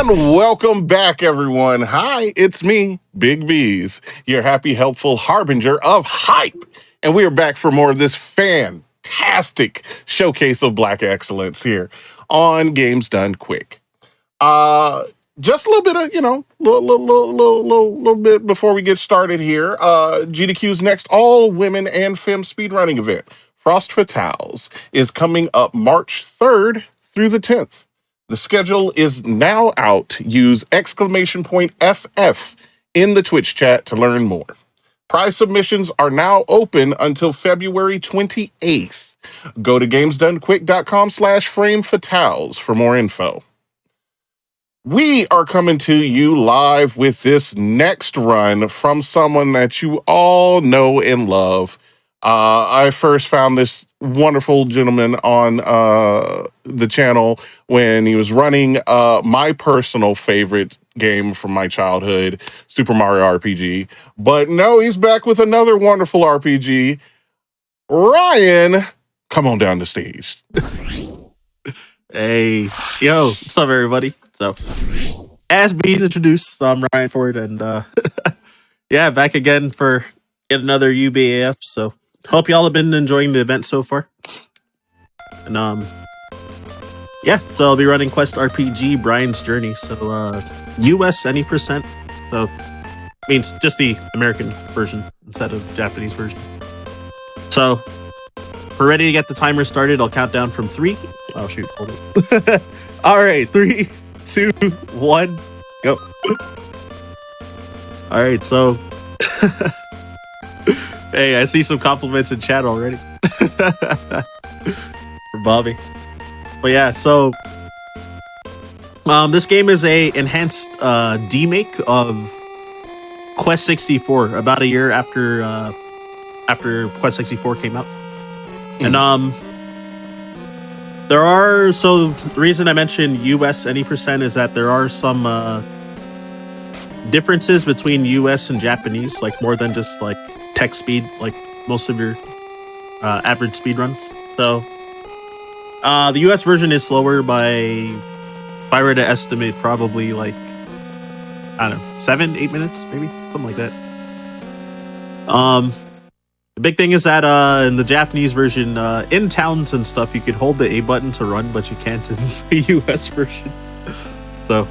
And welcome back, everyone. Hi, it's me, Big B's, your happy, helpful harbinger of hype. And we are back for more of this fantastic showcase of Black excellence here on Games Done Quick. Just a little bit of, little bit before we get started here. GDQ's next all-women and femme speedrunning event, Frost Fatales, is coming up March 3rd through the 10th. The schedule is now out. Use !FF in the Twitch chat to learn more. Prize submissions are now open until February 28th. Go to gamesdonequick.com/framefatales for more info. We are coming to you live with this next run from someone that you all know and love. I first found this wonderful gentleman on the channel when he was running my personal favorite game from my childhood, Super Mario RPG. But no, he's back with another wonderful RPG. Ryan, come on down the stage. Hey, yo, what's up, everybody? So, as B's introduced, I'm Ryan Ford, and yeah, back again for yet another UBAF. So, hope y'all have been enjoying the event so far. And yeah, so I'll be running Quest RPG Brian's Journey. So, US any percent. So, means just the American version instead of Japanese version. So, we're ready to get the timer started. I'll count down from 3. Oh shoot, hold on. All right, 3, 2, 1, go. All right, so hey, I see some compliments in chat already for Bobby. But yeah, so this game is a enhanced demake of Quest 64, about a year after Quest 64 came out. And there are, so the reason I mentioned US any percent is that there are some differences between US and Japanese, like more than just like text speed, like most of your average speed runs. So the US version is slower by, if I were to estimate, probably like, I don't know, 7-8 minutes, maybe something like that. The big thing is that in the Japanese version, in towns and stuff, you could hold the A button to run, but you can't in the US version. So,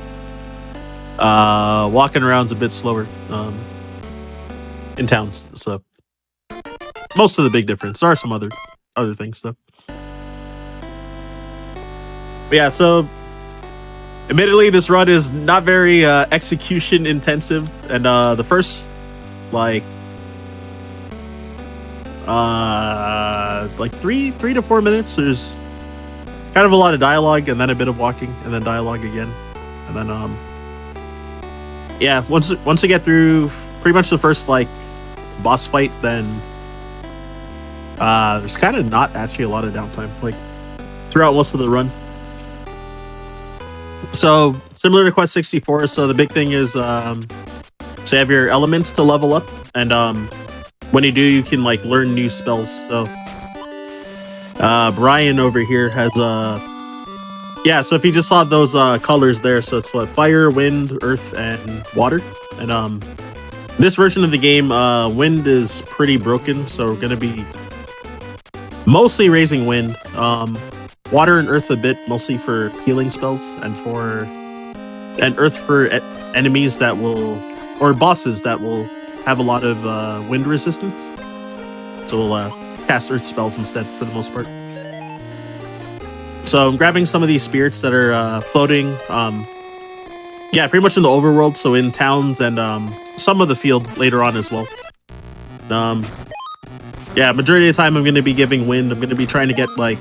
walking around's a bit slower in towns. So, most of the big difference. There are some other things, though. But yeah, so, admittedly, this run is not very execution intensive, and the first, like 3 to 4 minutes, there's kind of a lot of dialogue, and then a bit of walking, and then dialogue again, and then yeah, once you get through pretty much the first like boss fight, then there's kind of not actually a lot of downtime like throughout most of the run. So similar to Quest 64, so the big thing is so you have your elements to level up, and when you do, you can like learn new spells. So Brian over here has yeah, so if you just saw those colors there, so it's like fire, wind, earth, and water. And this version of the game, wind is pretty broken, so we're gonna be mostly raising wind. Water and earth a bit, mostly for healing spells, and earth for enemies that will, or bosses that will have a lot of wind resistance, so we'll cast earth spells instead for the most part. So I'm grabbing some of these spirits that are floating, yeah, pretty much in the overworld, so in towns and some of the field later on as well. Yeah, majority of the time I'm going to be giving wind. I'm going to be trying to get like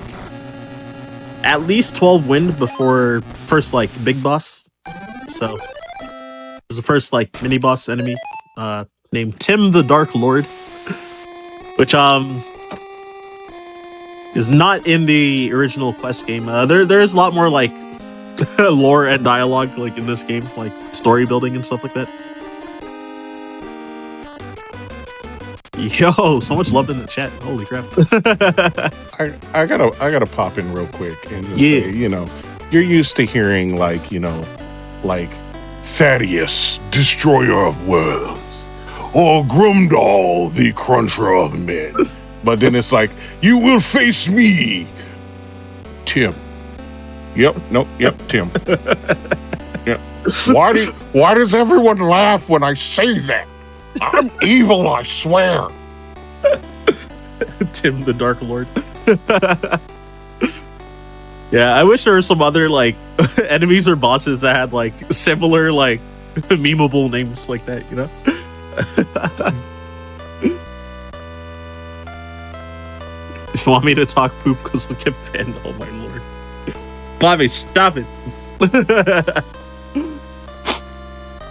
at least 12 wind before first like big boss. So there's the first like mini boss enemy named Tim the Dark Lord, which is not in the original Quest game. There's a lot more like lore and dialogue like in this game, like story building and stuff like that. Yo, so much love in the chat. Holy crap. I gotta pop in real quick and just say, you know, you're used to hearing like, you know, like Thaddeus, Destroyer of Worlds, or Grumdal, the Cruncher of Men. But then it's like, you will face me, Tim. Yep, Tim. Yep. Why does everyone laugh when I say that? I'm evil, I swear. Tim the Dark Lord. Yeah, I wish there were some other like enemies or bosses that had like similar like memeable names like that, you know? You want me to talk poop because I'll get banned? Oh my lord. Bobby, stop it.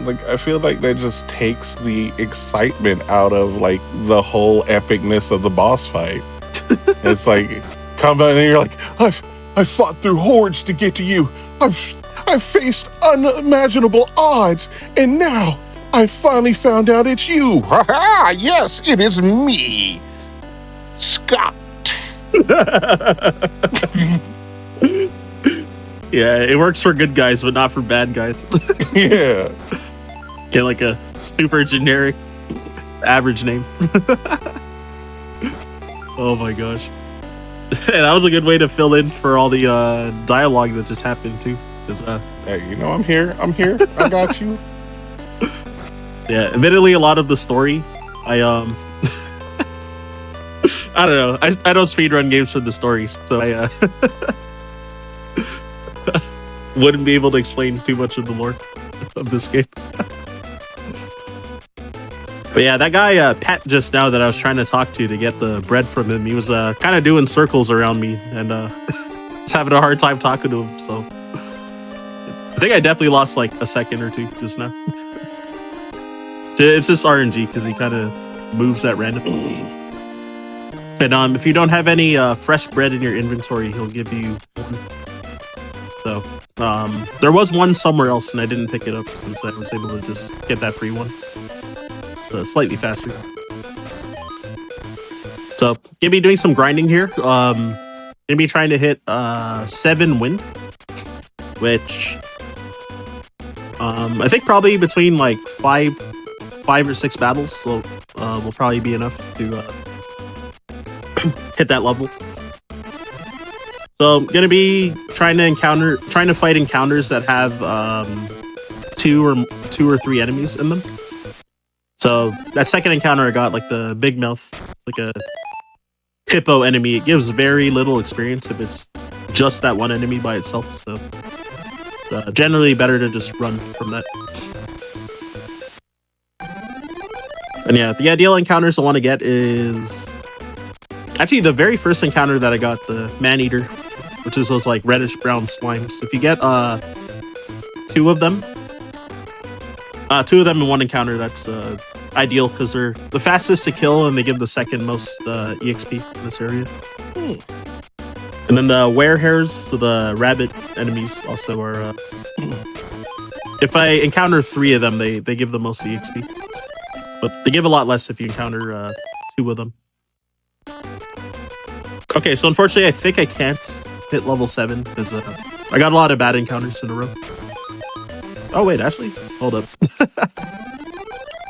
Like, I feel like that just takes the excitement out of like the whole epicness of the boss fight. It's like, come out and you're like, I've fought through hordes to get to you. I've faced unimaginable odds, and now I finally found out it's you. Ha ha! Yes, it is me, Scott. Yeah, it works for good guys, but not for bad guys. Yeah. Get like a super generic average name. Oh my gosh. And that was a good way to fill in for all the dialogue that just happened too. Hey, you know, I'm here. I got you. Yeah, admittedly, a lot of the story, I I don't know. I don't speedrun games for the stories, so I wouldn't be able to explain too much of the lore of this game. But yeah, that guy Pat just now that I was trying to talk to get the bread from him, he was kind of doing circles around me and was having a hard time talking to him. So I think I definitely lost like a second or two just now. It's just RNG because he kind of moves at random. And if you don't have any fresh bread in your inventory, he'll give you one. So there was one somewhere else, and I didn't pick it up since I was able to just get that free one. Slightly faster. So gonna be doing some grinding here. Gonna be trying to hit 7 win, which I think probably between like five or 6 battles, so will probably be enough to hit that level. So I'm gonna be trying to fight encounters that have 2 or 3 enemies in them. So that second encounter I got, like the big mouth, like a hippo enemy, it gives very little experience if it's just that one enemy by itself. So generally better to just run from that. And yeah, the ideal encounters I want to get is actually the very first encounter that I got, the man-eater, which is those like reddish brown slimes. If you get 2 of them in one encounter, that's ideal because they're the fastest to kill and they give the second most EXP in this area. And then the werehairs, so the rabbit enemies, also are. If I encounter 3 of them, they give the most EXP, but they give a lot less if you encounter 2 of them. Okay, so unfortunately, I think I can't hit level 7 because I got a lot of bad encounters in a row. Oh wait, actually, hold up.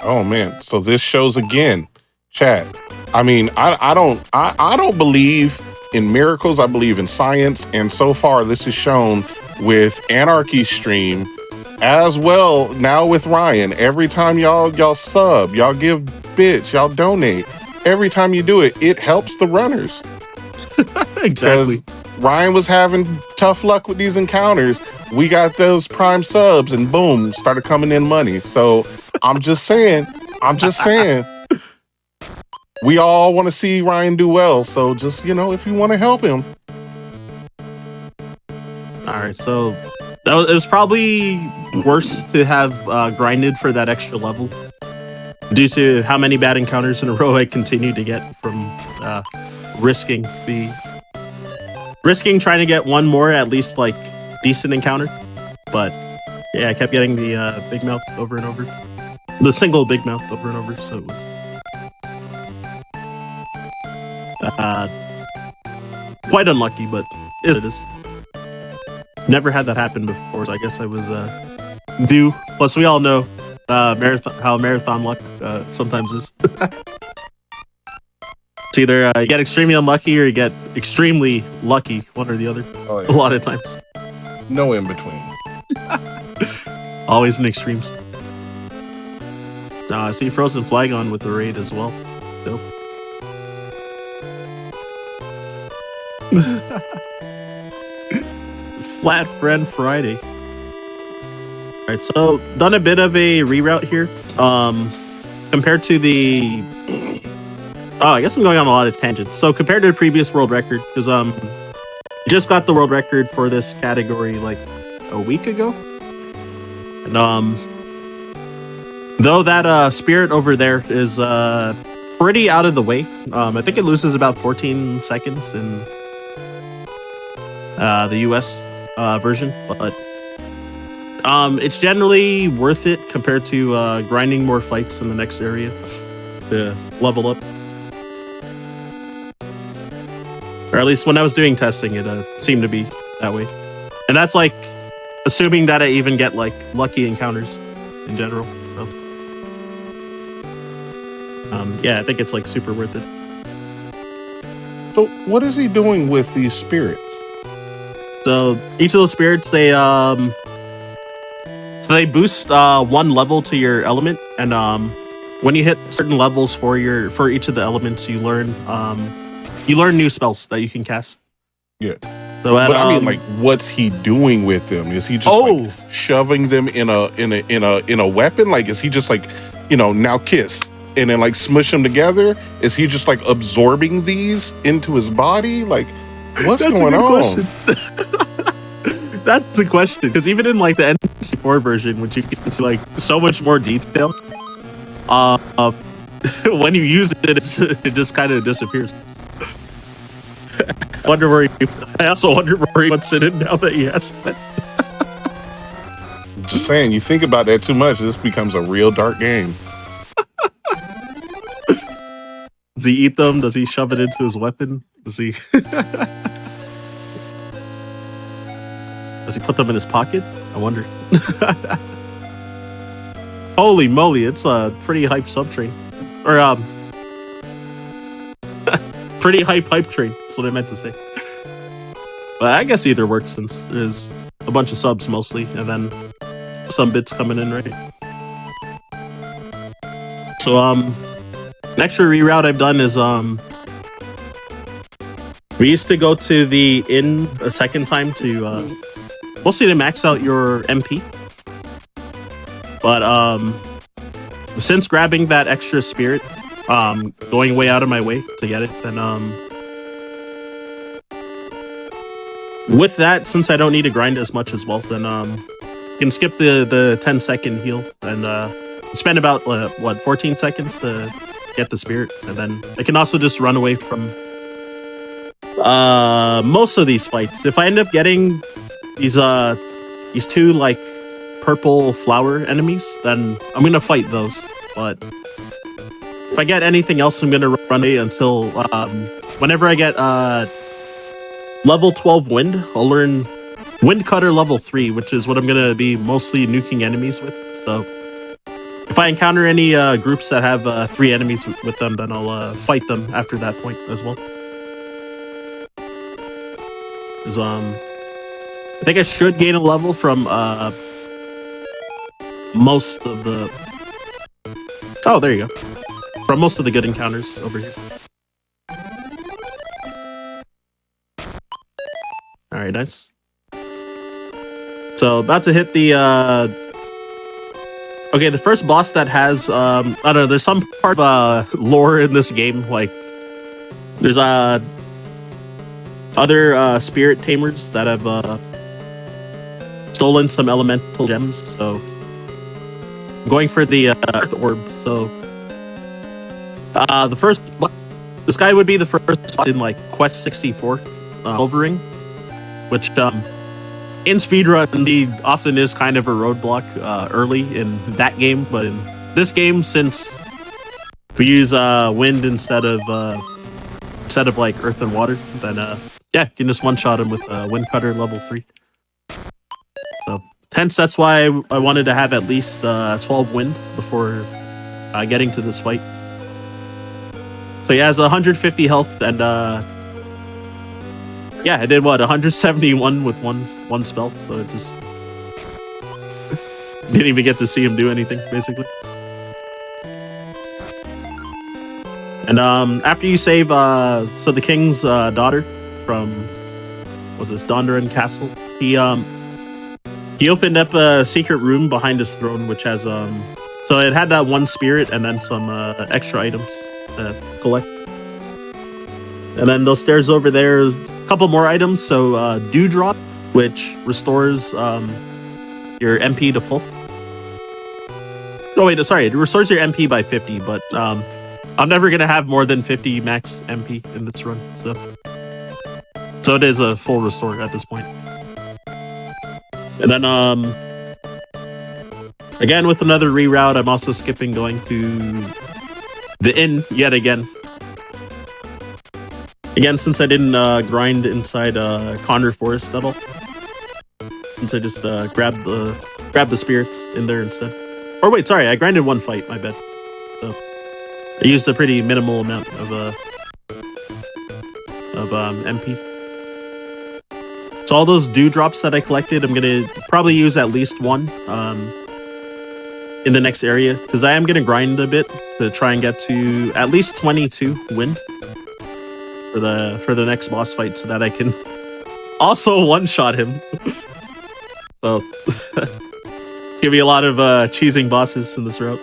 Oh man, so this shows again, chat. I mean, I don't believe in miracles. I believe in science, and so far this is shown with Anarchy's stream as well. Now with Ryan, every time y'all sub, y'all give bits, y'all donate. Every time you do it, it helps the runners. Exactly. Ryan was having tough luck with these encounters. We got those prime subs, and boom, started coming in money. So I'm just saying, we all want to see Ryan do well. So just, you know, if you want to help him. All right, so it was probably worse to have grinded for that extra level due to how many bad encounters in a row I continued to get from risking trying to get one more at least like decent encounter. But yeah, I kept getting the big mouth over and over, the single big mouth over and over. So it was quite unlucky, but it is. Never had that happen before, so I guess I was do. Plus, we all know how marathon luck sometimes is. It's either you get extremely unlucky or you get extremely lucky, one or the other. Oh, yeah. A lot of times. No in between. Always in extremes. I see Frozen Flag on with the raid as well. Dope. Flat Friend Friday. Alright, so done a bit of a reroute here. Compared to the I guess I'm going on a lot of tangents. So compared to the previous world record, because just got the world record for this category like a week ago. And though that spirit over there is pretty out of the way. I think it loses about 14 seconds in the US version, but it's generally worth it compared to grinding more fights in the next area to level up. Or at least when I was doing testing, it seemed to be that way. And that's like assuming that I even get like lucky encounters in general. So yeah, I think it's like super worth it. So what is he doing with these spirits? So each of those spirits, they boost one level to your element, and when you hit certain levels for each of the elements, you learn new spells that you can cast. Yeah. So but I mean, like, what's he doing with them? Is he just like shoving them in a weapon? Like, is he just like, now kiss and then like smush them together? Is he just like absorbing these into his body? Like, what's going on? That's the question, because even in like the N64 version, which you can see like so much more detail, when you use it, it just kind of disappears. I also wonder where he puts it in now that he asked that. Just saying, you think about that too much, this becomes a real dark game. Does he eat them? Does he shove it into his weapon? Does he put them in his pocket? I wonder. Holy moly, it's a pretty hype subtrain. Or pretty hype train. That's what I meant to say. But I guess either works, since there's a bunch of subs mostly, and then some bits coming in, right? So an extra reroute I've done is we used to go to the inn a second time to mostly to max out your MP. But since grabbing that extra spirit, going way out of my way to get it, then with that, since I don't need to grind as much as well, then you can skip the 10-second heal and spend about 14 seconds to get the spirit, and then I can also just run away from most of these fights. If I end up getting these two like purple flower enemies, then I'm gonna fight those. But if I get anything else, I'm gonna run away until whenever I get level 12 wind, I'll learn Wind Cutter level 3, which is what I'm gonna be mostly nuking enemies with. So if I encounter any groups that have 3 enemies with them, then I'll fight them after that point as well. I think I should gain a level from most of the... Oh, there you go. From most of the good encounters over here. Alright, nice. So, about to hit the... Okay, the first boss that has... I don't know, there's some part of lore in this game, like... There's other spirit tamers that have stolen some elemental gems, so... I'm going for the Earth Orb, so... the first... This guy would be the first in, like, Quest 64, Silvering, which, in speedrun, he often is kind of a roadblock early in that game, but in this game, since we use wind instead of like earth and water, then yeah, you can just one-shot him with Wind Cutter level 3. So hence that's why I wanted to have at least 12 wind before getting to this fight. So he has 150 health, and yeah, I did what, 171 with one spell, so it just didn't even get to see him do anything, basically. And after you save so the king's daughter from what's this, Dondaran Castle, he opened up a secret room behind his throne, which has so it had that one spirit and then some extra items to collect. And then those stairs over there, a couple more items. So Dewdrop, which restores your MP to full. Oh wait, sorry, it restores your MP by 50, but I'm never gonna have more than 50 max MP in this run, so it is a full restore at this point. And then again with another reroute, I'm also skipping going to the inn yet again. Again, since I didn't grind inside Connor Forest at all, since I just grabbed the spirits in there instead. Or wait, sorry, I grinded one fight. My bad. So I used a pretty minimal amount of MP. So all those dewdrops that I collected, I'm gonna probably use at least one in the next area, because I am gonna grind a bit to try and get to at least 22 win for the next boss fight, so that I can also one-shot him. So it's gonna be a lot of cheesing bosses in this route.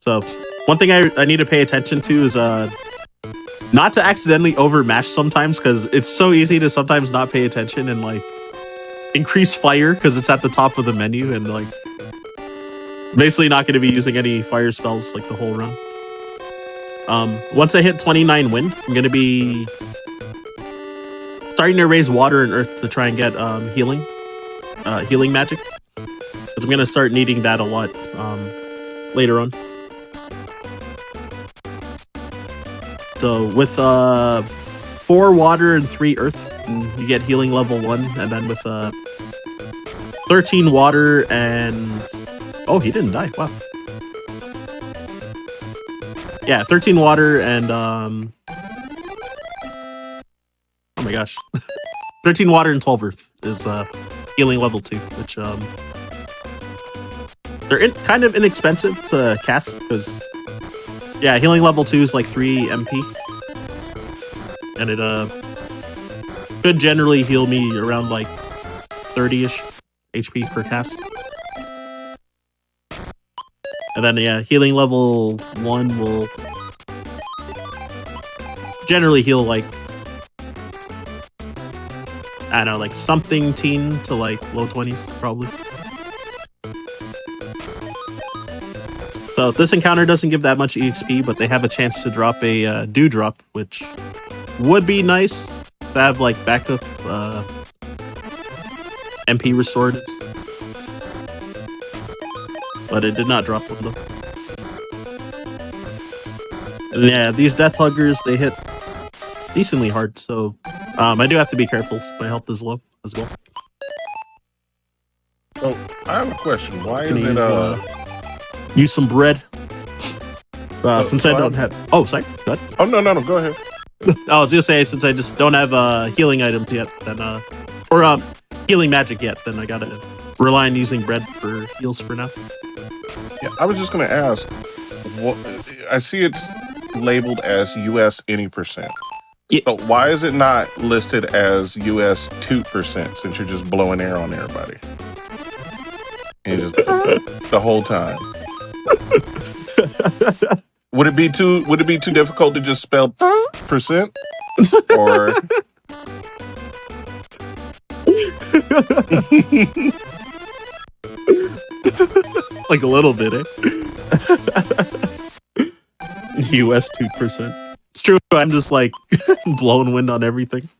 So one thing I need to pay attention to is not to accidentally overmash sometimes, because it's so easy to sometimes not pay attention and like increase fire because it's at the top of the menu, and like basically not going to be using any fire spells like the whole run. Once I hit 29 wind, I'm going to be starting to raise water and earth to try and get healing magic, because I'm going to start needing that a lot later on. So with 4 water and 3 earth, you get healing level 1, and then with 13 water and... Oh, he didn't die. Wow. Yeah, 13 water and... Oh my gosh. 13 water and 12 earth is healing level 2, which... They're kind of inexpensive to cast, because... Yeah, healing level 2 is like 3 MP. And it should generally heal me around like 30-ish HP per cast. And then yeah, healing level 1 will generally heal like, I don't know, like something teen to like low 20s probably. So this encounter doesn't give that much EXP, but they have a chance to drop a dewdrop, which would be nice to have like backup MP restoratives. But it did not drop one though. And yeah, these death huggers, they hit decently hard, so I do have to be careful. My health is low as well. So I have a question. Why is it use some bread. Since I don't have... Oh, sorry. Go ahead. Oh, no, go ahead. I was gonna say, since I just don't have healing items yet, then or healing magic yet, then I gotta rely on using bread for heals for now. Yeah, I was just gonna ask. What, I see it's labeled as US any percent. Yeah. So why is it not listed as US 2% since you're just blowing air on everybody? And just the whole time. Would it be too difficult to just spell percent? Or like a little bit, eh? US 2%. It's true, I'm just like blowing wind on everything.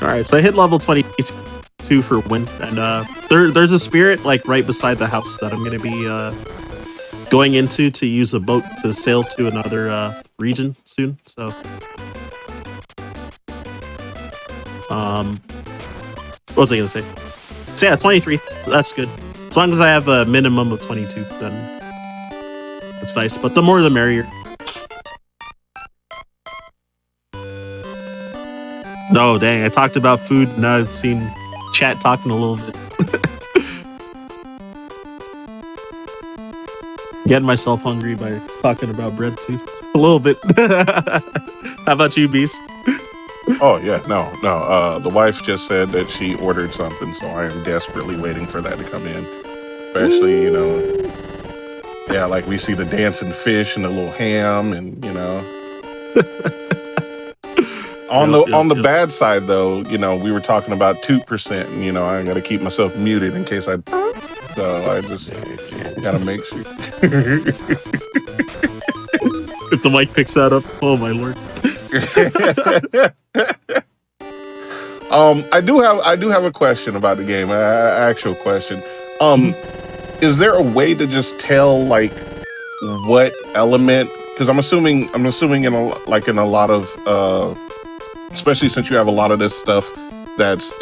Alright, so I hit level 22 for wind, and there's a spirit like right beside the house that I'm gonna be going into to use a boat to sail to another region soon, so What was I gonna say? So yeah, 23. So that's good. As long as I have a minimum of 22, then it's nice. But the more the merrier. No, dang, I talked about food, and now I've seen chat talking a little bit. Getting myself hungry by talking about bread too. A little bit. How about you, Beast? Oh yeah, no. The wife just said that she ordered something, so I am desperately waiting for that to come in. Especially, yeah, like we see the dancing fish and the little ham, and on the bad side though, we were talking about 2%, and I got to keep myself muted in case I. So I just gotta make sure. If the mic picks that up, oh my lord. I do have a question about the game, an actual question. Is there a way to just tell like what element? Because I'm assuming in a lot of especially since you have a lot of this stuff that's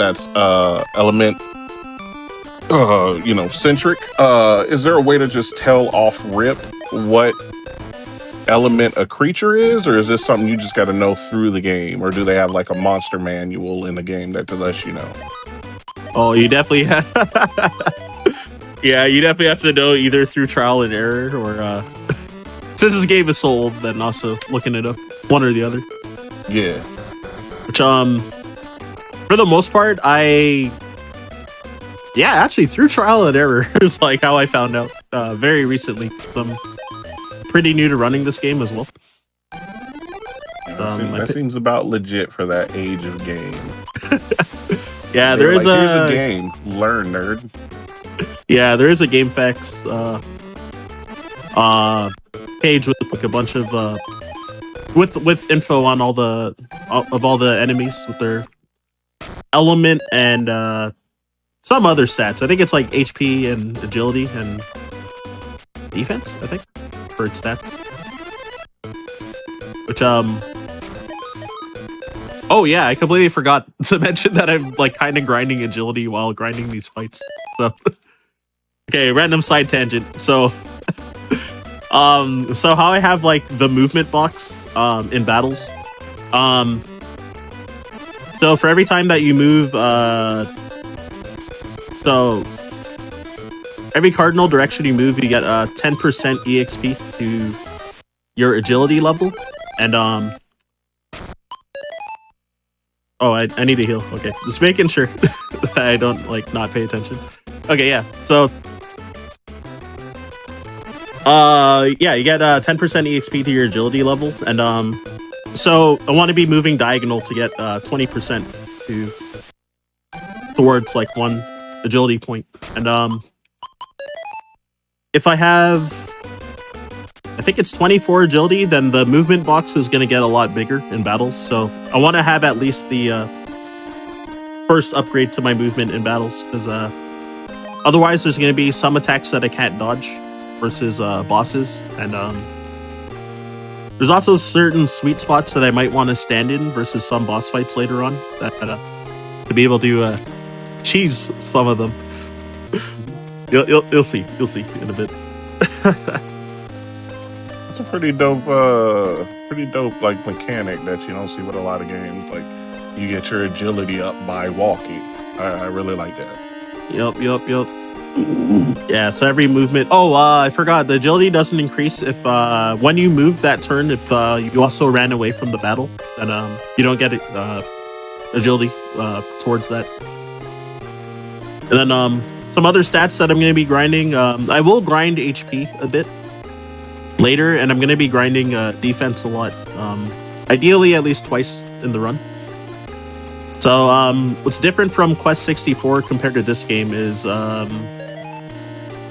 element centric. Is there a way to just tell off rip what element a creature is, or is this something you just got to know through the game, or do they have like a monster manual in the game that lets you know? Oh, you definitely have. Yeah, you definitely have to know either through trial and error, or since this game is so old, then also looking it up, one or the other. Yeah. Which for the most part, actually through trial and error is like how I found out very recently. I'm pretty new to running this game as well. That seems about legit for that age of game. Yeah, there is here's a game. Learn, nerd. Yeah, there is a game facts page with like a bunch of with info on all the enemies with their element and some other stats. I think it's like HP and agility and defense, I think, for its stats. Which oh yeah, I completely forgot to mention that I'm like kind of grinding agility while grinding these fights. So okay, random side tangent. So so how I have like the movement box in battles. So for every time that you move so every cardinal direction you move, you get 10% EXP to your agility level. And oh, I need to heal. Okay, just making sure that I don't like not pay attention. Okay, yeah. So yeah, you get 10% EXP to your agility level, and so I want to be moving diagonal to get 20% towards like one agility point. And if I have, I think it's 24 agility, then the movement box is going to get a lot bigger in battles. So I want to have at least the first upgrade to my movement in battles, because otherwise there's going to be some attacks that I can't dodge versus bosses. And there's also certain sweet spots that I might want to stand in versus some boss fights later on that to be able to cheese some of them. You'll see in a bit. It's a pretty dope like mechanic that you don't see with a lot of games. Like you get your agility up by walking. I really like that. Yep. Yeah, so every movement. Oh, I forgot. The agility doesn't increase if when you move that turn, if you also ran away from the battle, then you don't get agility towards that. And then some other stats that I'm going to be grinding. I will grind HP a bit later, and I'm going to be grinding defense a lot. Ideally, at least twice in the run. So what's different from Quest 64 compared to this game is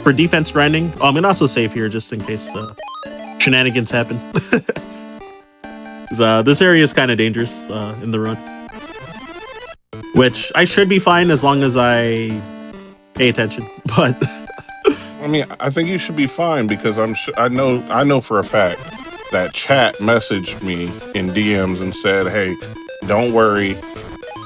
for defense grinding. Oh, I'm going to also save here just in case shenanigans happen. This area is kind of dangerous in the run. Which I should be fine as long as I pay attention. But I mean, I think you should be fine because I know for a fact that chat messaged me in DMs and said, "Hey, don't worry.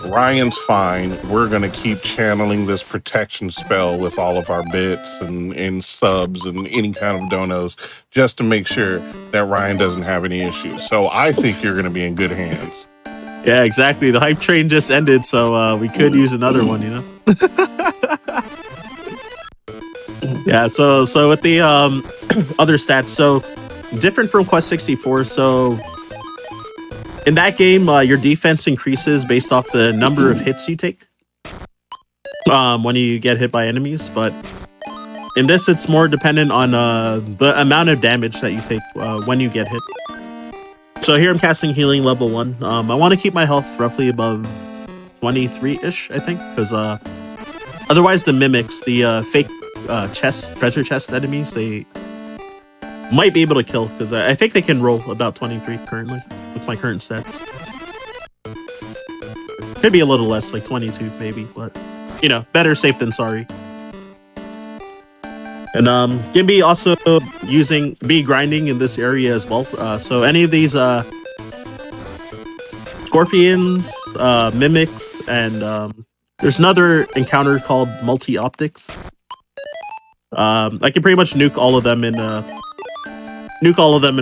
Ryan's fine. We're going to keep channeling this protection spell with all of our bits and subs and any kind of donos just to make sure that Ryan doesn't have any issues. So I think you're going to be in good hands. Yeah, exactly. The hype train just ended, so we could use another one, you know? Yeah, so with the other stats, so different from Quest 64, so in that game, your defense increases based off the number of hits you take when you get hit by enemies, but in this, it's more dependent on the amount of damage that you take when you get hit. So here I'm casting Healing level 1. I want to keep my health roughly above 23-ish, I think, because otherwise the mimics, the fake treasure chest enemies, they might be able to kill, because I think they can roll about 23 currently with my current stats. Could be a little less, like 22 maybe, but you know, better safe than sorry. And gonna be also be grinding in this area as well. So any of these scorpions, mimics, and there's another encounter called multi-optics. I can pretty much nuke all of them in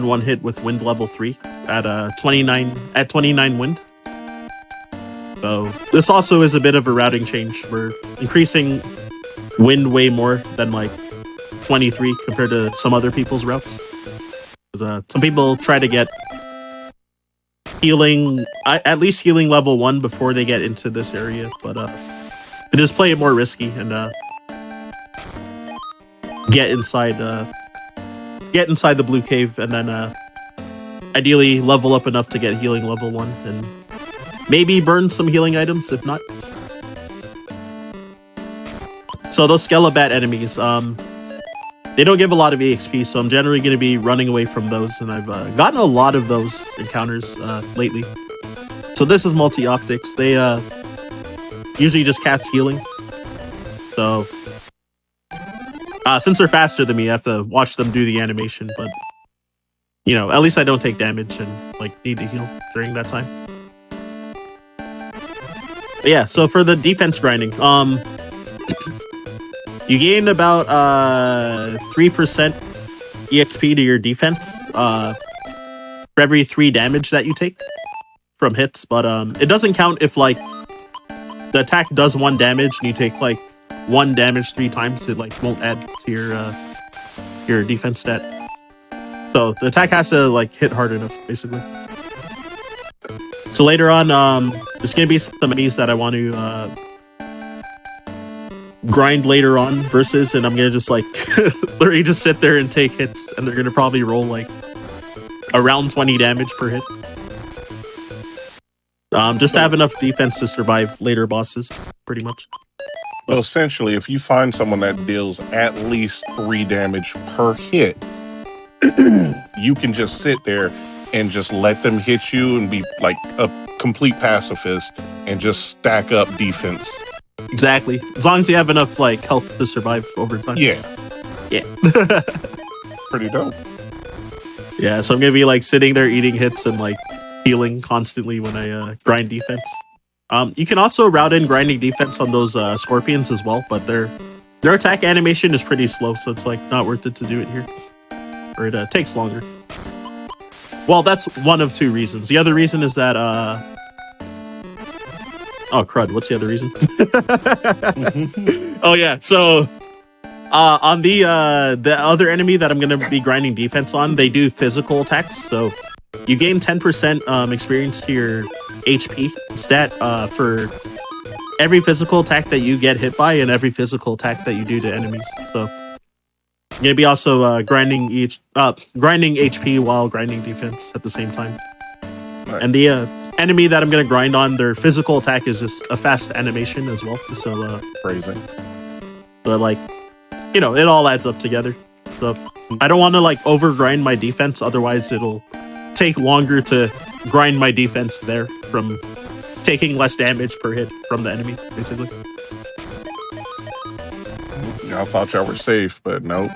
one hit with wind level 3 at 29 wind. So this also is a bit of a routing change. We're increasing wind way more than like 23 compared to some other people's routes. Some people try to get healing, at least healing level 1 before they get into this area, but they just play it more risky and get inside the blue cave, and then ideally level up enough to get healing level 1 and maybe burn some healing items if not. So those Skelebat enemies, they don't give a lot of EXP, so I'm generally going to be running away from those, and I've gotten a lot of those encounters lately. So this is multi-optics. They usually just cast healing. So since they're faster than me, I have to watch them do the animation, but you know, at least I don't take damage and like need to heal during that time. But yeah, so for the defense grinding, you gain about 3% EXP to your defense for every 3 damage that you take from hits, but it doesn't count if like the attack does 1 damage and you take like 1 damage 3 times. It like won't add to your defense stat. So the attack has to like hit hard enough, basically. So later on, there's gonna be some enemies that I want to grind later on versus, and I'm gonna just like literally just sit there and take hits, and they're gonna probably roll like around 20 damage per hit. Just to have enough defense to survive later bosses, pretty much. Well, essentially, if you find someone that deals at least 3 damage per hit, you can just sit there and just let them hit you and be like a complete pacifist and just stack up defense. Exactly. As long as you have enough like health to survive over time. Yeah. Yeah. Pretty dope. Yeah, so I'm gonna be like sitting there eating hits and like healing constantly when I grind defense. You can also route in grinding defense on those scorpions as well, but their attack animation is pretty slow, so it's like not worth it to do it here. Or it takes longer. Well, that's one of 2 reasons. The other reason is that oh crud, what's the other reason? Oh yeah, so on the other enemy that I'm gonna be grinding defense on, they do physical attacks, so you gain 10% experience to your HP stat for every physical attack that you get hit by and every physical attack that you do to enemies. So you're gonna be also grinding HP while grinding defense at the same time. Right. And the enemy that I'm gonna grind on, their physical attack is just a fast animation as well. So crazy. But like, you know, it all adds up together. So I don't want to like over grind my defense, otherwise it'll take longer to grind my defense there from taking less damage per hit from the enemy, basically. Y'all thought y'all were safe, but nope.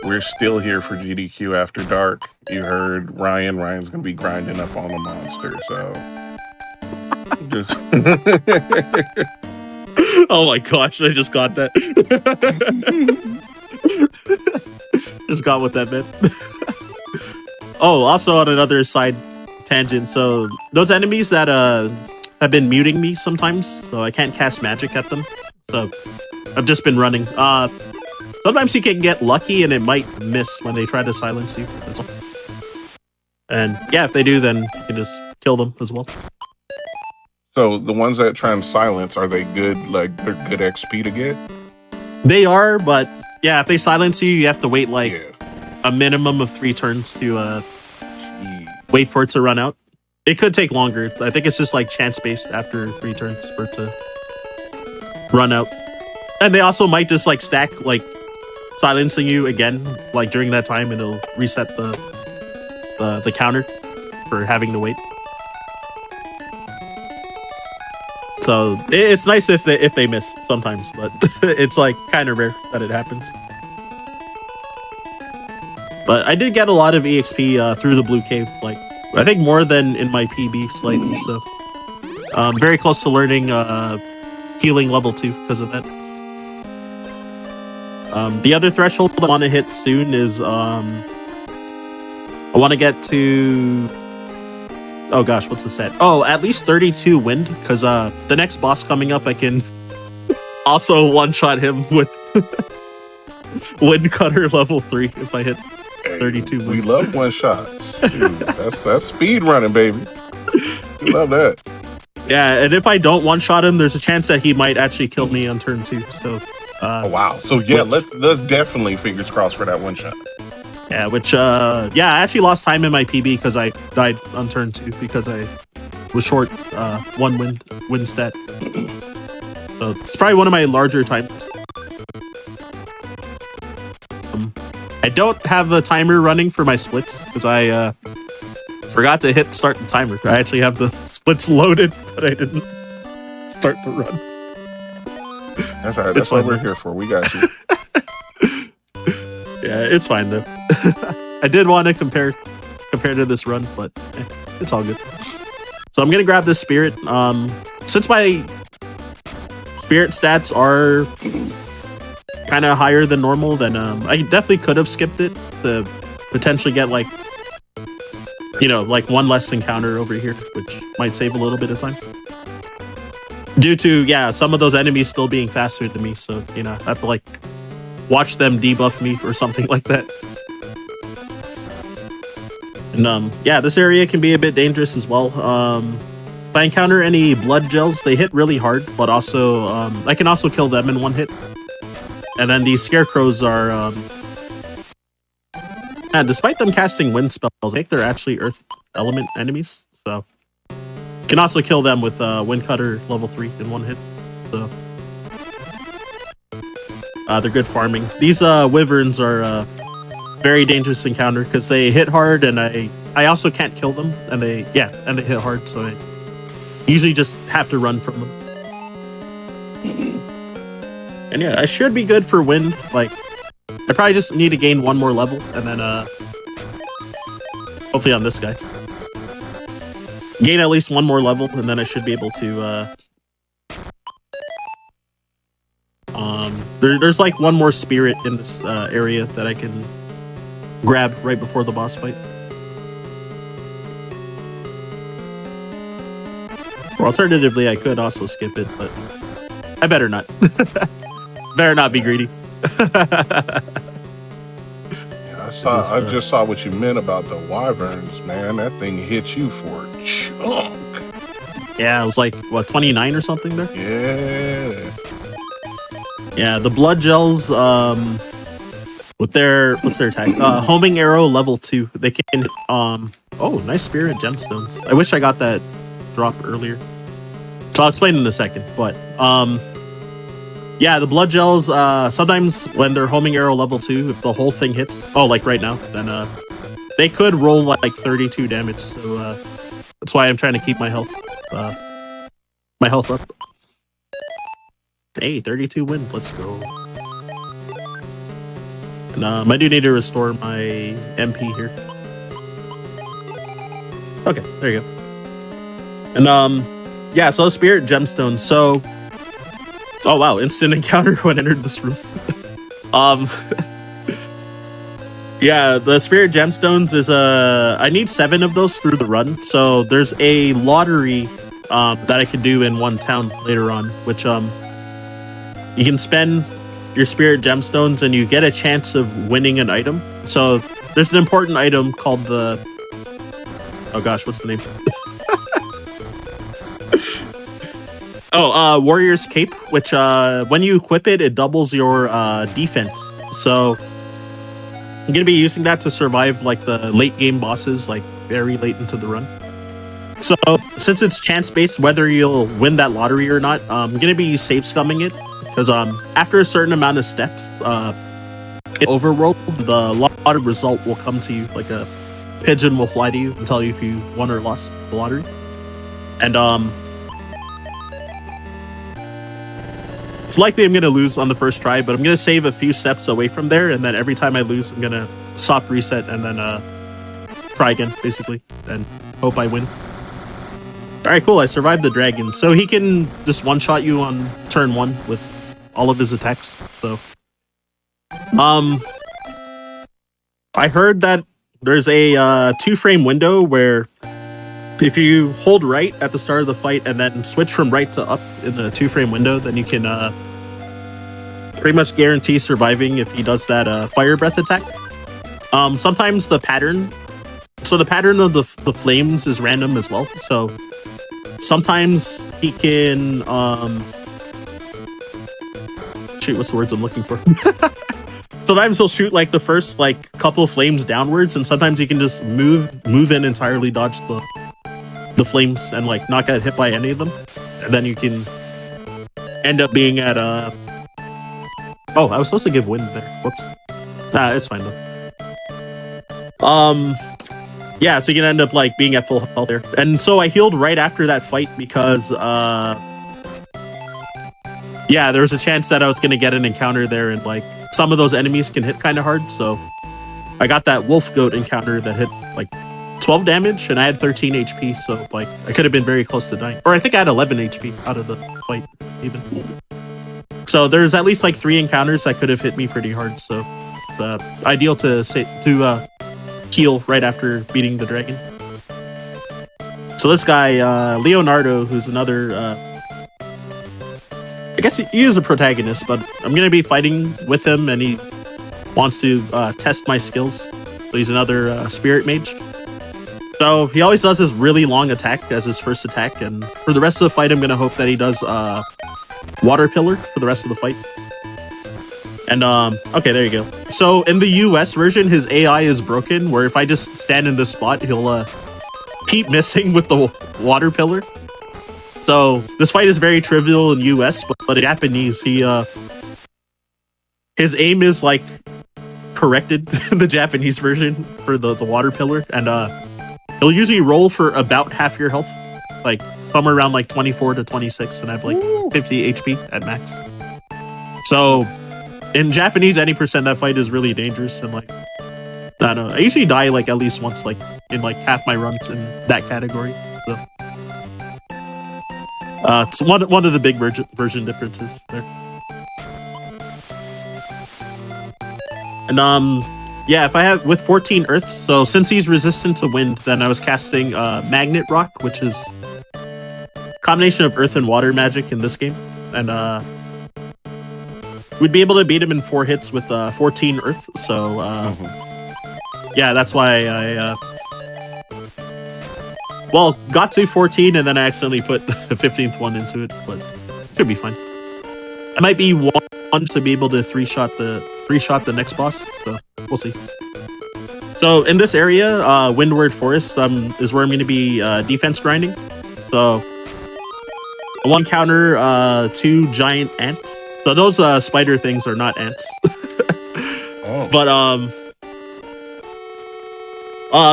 We're still here for GDQ After Dark. You heard Ryan. Ryan's going to be grinding up on the monster, so... Oh my gosh, I just got that. Just got what that meant. Oh, also on another side tangent, so those enemies that have been muting me sometimes, so I can't cast magic at them. So I've just been running. Sometimes you can get lucky and it might miss when they try to silence you. That's all. And yeah, if they do, then you can just kill them as well. So the ones that try and silence, are they good? Like they're good XP to get? They are, but yeah, if they silence you, you have to wait like Yeah. a minimum of 3 turns to wait for it to run out. It could take longer. I think it's just like chance based after 3 turns for it to run out. And they also might just like stack like silencing you again, like during that time, and it'll reset the counter for having to wait. So it's nice if they miss sometimes, but it's like kind of rare that it happens. But I did get a lot of EXP through the blue cave, like I think more than in my PB slightly. So very close to learning healing level 2 because of that. The other threshold I want to hit soon is I want to get to, oh gosh, what's the stat? Oh, at least 32 wind, because the next boss coming up, I can also one-shot him with wind cutter level 3 if I hit 32 wind. We love one shots. Dude, that's speed running, baby. We love that. Yeah, and if I don't one-shot him, there's a chance that he might actually kill me on turn 2. So. Oh wow! So yeah, let's definitely fingers crossed for that one shot. Yeah, which I actually lost time in my PB because I died on turn 2 because I was short 1 wind stat. So it's probably one of my larger times. I don't have a timer running for my splits because I forgot to hit start the timer. I actually have the splits loaded, but I didn't start the run. That's all right. That's what we're here for. We got you. Yeah, it's fine though. I did want to compare to this run, but it's all good. So I'm gonna grab this spirit. Since my spirit stats are kind of higher than normal, then I definitely could have skipped it to potentially get like, you know, like 1 less encounter over here, which might save a little bit of time. Due to, some of those enemies still being faster than me, so, you know, I have to, like, watch them debuff me or something like that. And, this area can be a bit dangerous as well. If I encounter any blood gels, they hit really hard, but also, I can also kill them in 1 hit. And then these scarecrows are, despite them casting wind spells, I think they're actually earth element enemies, so... Can also kill them with Wind Cutter level 3 in 1 hit. So they're good farming. These wyverns are very dangerous encounter because they hit hard, and I also can't kill them, and they hit hard, so I usually just have to run from them. And yeah, I should be good for wind. Like, I probably just need to gain 1 more level, and then hopefully on this guy. Gain at least 1 more level, and then I should be able to, there's like 1 more spirit in this area that I can grab right before the boss fight. Or alternatively, I could also skip it, but I better not. Better not be greedy. I just saw what you meant about the wyverns, man. That thing hit you for a chunk. Yeah, it was like, what, 29 or something there? Yeah. Yeah, the blood gels, with their, what's their attack? Homing arrow level 2. They can, oh, nice spirit gemstones. I wish I got that drop earlier. So I'll explain in a second, but, yeah, the blood gels, sometimes when they're homing arrow level 2, if the whole thing hits, oh, like right now, then they could roll like 32 damage. So that's why I'm trying to keep my health up. Hey, 32 win, let's go. And I do need to restore my MP here. Okay, there you go. And Yeah, so spirit gemstones. So, oh wow, instant encounter when entered this room. um, yeah, the spirit gemstones is I need 7 of those through the run. So there's a lottery that I can do in one town later on, which you can spend your spirit gemstones and you get a chance of winning an item. So there's an important item called the, oh gosh, what's the name? Warrior's Cape, which when you equip it, it doubles your defense. So I'm gonna be using that to survive like the late game bosses, like very late into the run. So since it's chance based whether you'll win that lottery or not, I'm gonna be safe scumming it because after a certain amount of steps, in overworld, the lottery result will come to you, like a pigeon will fly to you and tell you if you won or lost the lottery. And it's likely I'm gonna lose on the first try, but I'm gonna save a few steps away from there, and then every time I lose, I'm gonna soft reset and then try again, basically, and hope I win. All right, cool. I survived the dragon, so he can just one-shot you on turn 1 with all of his attacks. So, I heard that there's a 2-frame window where if you hold right at the start of the fight and then switch from right to up in the 2-frame window, then you can pretty much guarantee surviving if he does that fire breath attack. Sometimes the pattern of the flames is random as well. So sometimes he can shoot. What's the words I'm looking for? Sometimes he'll shoot like the first like couple flames downwards, and sometimes you can just move in entirely, dodge the flames and like not get hit by any of them, and then you can end up being at oh, I was supposed to give wind there. Whoops. Nah, it's fine though. Yeah, so you can end up like being at full health there. And so I healed right after that fight because yeah, there was a chance that I was gonna get an encounter there, and like some of those enemies can hit kind of hard. So I got that wolf goat encounter that hit like 12 damage, and I had 13 HP, so like I could have been very close to dying. Or I think I had 11 HP out of the fight, even. So there's at least like 3 encounters that could have hit me pretty hard. So it's ideal to heal right after beating the dragon. So this guy, Leonardo, who's another, I guess he is a protagonist, but I'm gonna be fighting with him, and he wants to test my skills. So he's another spirit mage. So he always does his really long attack as his first attack, and for the rest of the fight, I'm gonna hope that he does water pillar for the rest of the fight. And okay, there you go. So in the US version, his AI is broken, where if I just stand in this spot, he'll keep missing with the water pillar. So this fight is very trivial in US, but in Japanese, his aim is like corrected in the Japanese version for the water pillar, and he'll usually roll for about half your health, like somewhere around like 24 to 26, and I have like 50 HP at max. So in Japanese, any percent that fight is really dangerous, and like I don't know, I usually die like at least once, like in like half my runs in that category. So it's one of the big version differences there. And yeah, if I have with 14 Earth, so since he's resistant to wind, then I was casting Magnet Rock, which is a combination of Earth and Water magic in this game, and we'd be able to beat him in 4 hits with 14 Earth. So yeah, that's why I well got to 14, and then I accidentally put the 15th one into it, but it should be fine. I might be one to be able to three shot the next boss, so we'll see. So in this area, Windward Forest is where I'm going to be defense grinding. So I want to counter 2 giant ants. So those spider things are not ants. Oh. But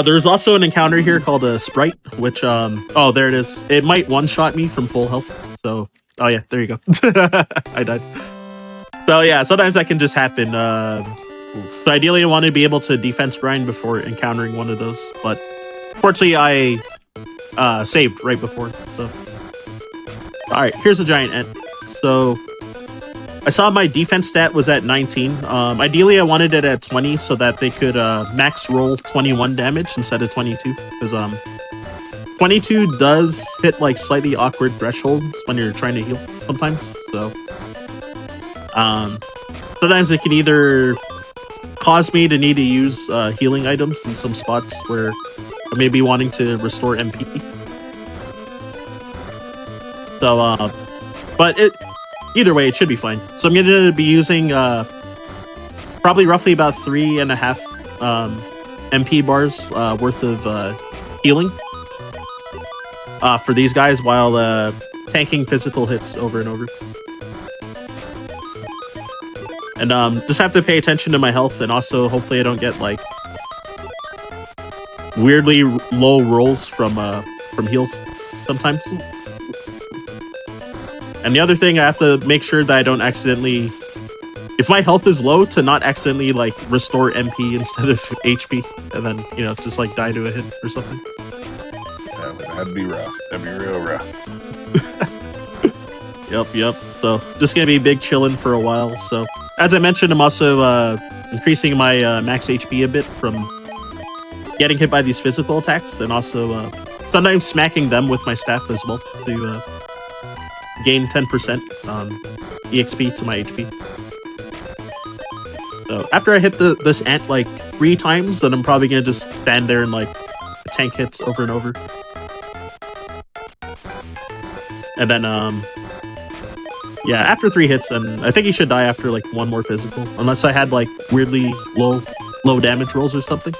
there's also an encounter here called a Sprite, which oh, there it is. It might one-shot me from full health. So oh yeah, there you go. I died. So yeah, sometimes that can just happen. So ideally I want to be able to defense grind before encountering one of those, but fortunately I saved right before, so All right, here's a giant ant. So I saw my defense stat was at 19. Ideally, I wanted it at 20 so that they could max roll 21 damage instead of 22. Because 22 does hit like slightly awkward thresholds when you're trying to heal sometimes. So sometimes it can either cause me to need to use healing items in some spots where I may be wanting to restore MP. So, but either way, it should be fine. So I'm going to be using probably roughly about 3.5 MP bars worth of healing for these guys while tanking physical hits over and over. And just have to pay attention to my health, and also hopefully I don't get like weirdly low rolls from heals sometimes. And the other thing, I have to make sure that I don't accidentally, if my health is low, to not accidentally like restore MP instead of HP, and then just like die to a hit or something. That'd be rough. That'd be real rough. Yep. So just gonna be big chillin' for a while. So as I mentioned, I'm also increasing my max HP a bit from getting hit by these physical attacks, and also sometimes smacking them with my staff as well to gain 10% EXP to my HP. So after I hit this ant like 3 times, then I'm probably gonna just stand there and like tank hits over and over. And then yeah, after 3 hits, then I think he should die after like 1 more physical, unless I had like weirdly low damage rolls or something.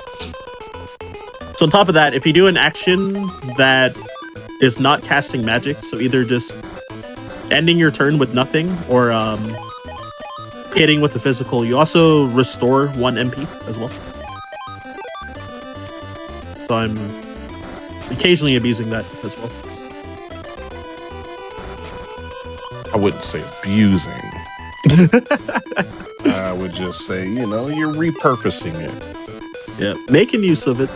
So on top of that, if you do an action that is not casting magic, so either just ending your turn with nothing or hitting with the physical, you also restore 1 MP as well. So I'm occasionally abusing that as well. I wouldn't say abusing. I would just say, you're repurposing it. Yeah, making use of it.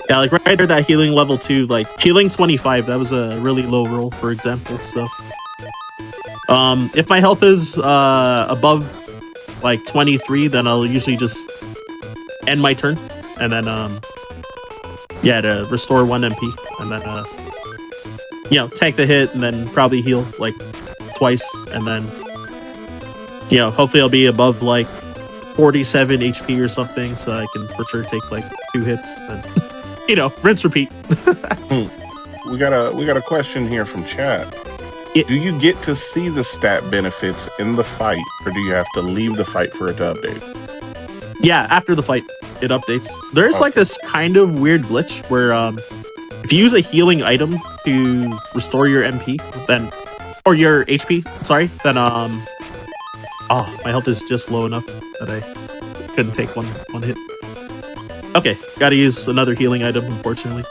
Yeah, like right there, that healing level 2, like healing 25, that was a really low roll, for example. So, if my health is above like 23, then I'll usually just end my turn, and then yeah, to restore 1 MP, and then tank the hit, and then probably heal like twice, and then hopefully I'll be above like 47 HP or something, so I can for sure take like 2 hits and rinse repeat. We got a question here from chat. Do you get to see the stat benefits in the fight, or do you have to leave the fight for it to update? Yeah, after the fight it updates. There's like this kind of weird glitch where if you use a healing item to restore your MP, then or your HP, sorry, then my health is just low enough that I couldn't take one hit. Okay, gotta use another healing item, unfortunately.